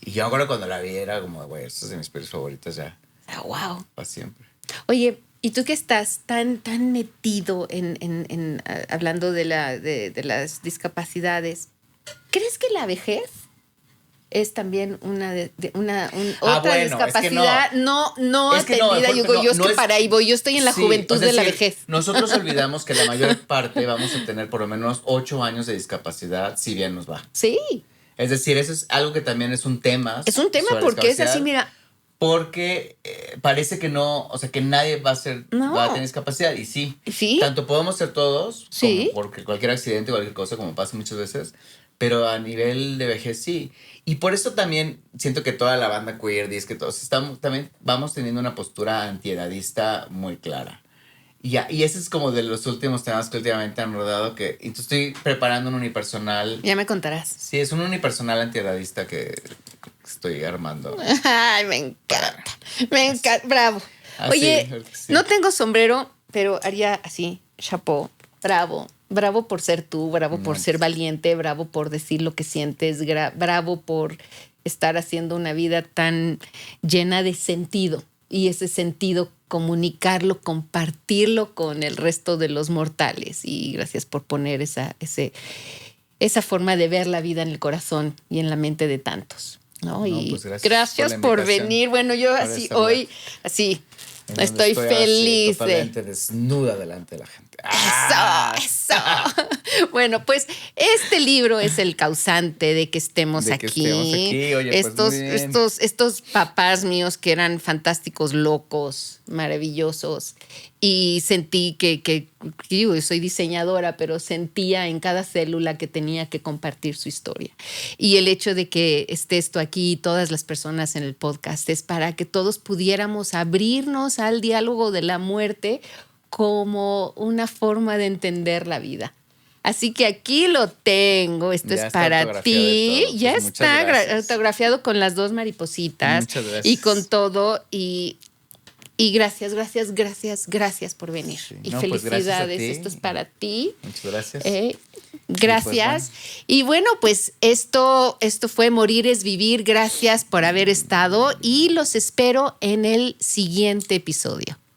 Y yo ahora cuando la vi era como, güey, esta es de mis pelis favoritas ya.
Ah, wow.
Para siempre.
Oye, ¿y tú que estás tan metido en hablando de las discapacidades? ¿Crees que la vejez es también otra discapacidad? Es que no atendida. Yo es que para ahí voy. Yo estoy en la juventud de la vejez.
Nosotros olvidamos que la mayor parte vamos a tener por lo menos 8 años de discapacidad, si bien nos va.
Sí.
Es decir, eso es algo que también es un tema.
Es un tema porque es así, mira.
Porque parece que no, o sea, que nadie va a tener discapacidad. Y sí, tanto podemos ser todos, como porque cualquier accidente, cualquier cosa, como pasa muchas veces, pero a nivel de vejez sí. Y por eso también siento que toda la banda queer dice que todos también vamos teniendo una postura antiedadista muy clara. Y ese es como de los últimos temas que últimamente han rodado, que entonces estoy preparando un unipersonal.
Ya me contarás.
Sí, es un unipersonal antiedadista que estoy armando.
Ay, me encanta. Me encanta. Bravo. Oye, sí. No tengo sombrero, pero haría así, chapeau. Bravo. Bravo por ser tú, bravo por ser valiente, bravo por decir lo que sientes, bravo por estar haciendo una vida tan llena de sentido. Y ese sentido, comunicarlo, compartirlo con el resto de los mortales. Y gracias por poner esa forma de ver la vida en el corazón y en la mente de tantos. ¿No? Y pues gracias por venir. Bueno, yo así hoy, así, estoy feliz.
Totalmente desnuda delante de la gente.
Eso. Bueno, pues este libro es el causante de que estemos aquí.
Oye,
estos papás míos que eran fantásticos, locos, maravillosos. Y sentí que yo soy diseñadora, pero sentía en cada célula que tenía que compartir su historia. Y el hecho de que esté esto aquí, todas las personas en el podcast, es para que todos pudiéramos abrirnos al diálogo de la muerte como una forma de entender la vida. Así que aquí lo tengo. Esto ya es para ti. Pues ya está autografiado con las 2 maripositas.
Muchas gracias.
Y con todo. Y gracias por venir. Sí. Y felicidades.
Pues
esto es para ti.
Muchas gracias.
Gracias. Y bueno, pues esto fue Morir es Vivir. Gracias por haber estado y los espero en el siguiente episodio.